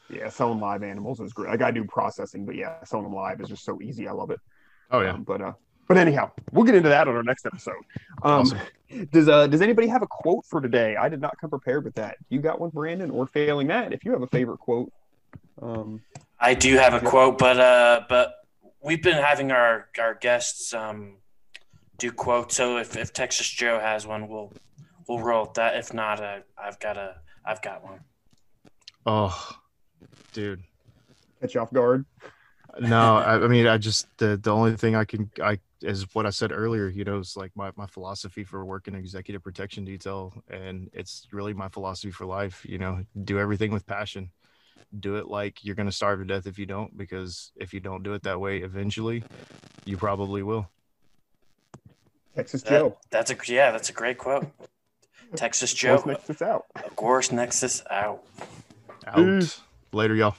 Yeah, selling live animals is great. Like I do processing, but yeah, selling them live is just so easy. I love it. Oh yeah. But anyhow, we'll get into that on our next episode. Awesome. Does anybody have a quote for today? I did not come prepared with that. You got one, Brandon, or failing that, if you have a favorite quote. I do have a quote, but we've been having our guests do quotes. So if Texas Joe has one, we'll roll with that. If not, I've got one. Oh, dude. Catch you off guard. No, I mean, I just the only thing I is what I said earlier. You know, it's like my philosophy for working executive protection detail, and it's really my philosophy for life. You know, do everything with passion. Do it like you're going to starve to death if you don't, because if you don't do it that way, eventually, you probably will. Texas Joe. That's a great quote. Texas Joe. Nexus out. Agorist Nexus out. Out. Later, y'all.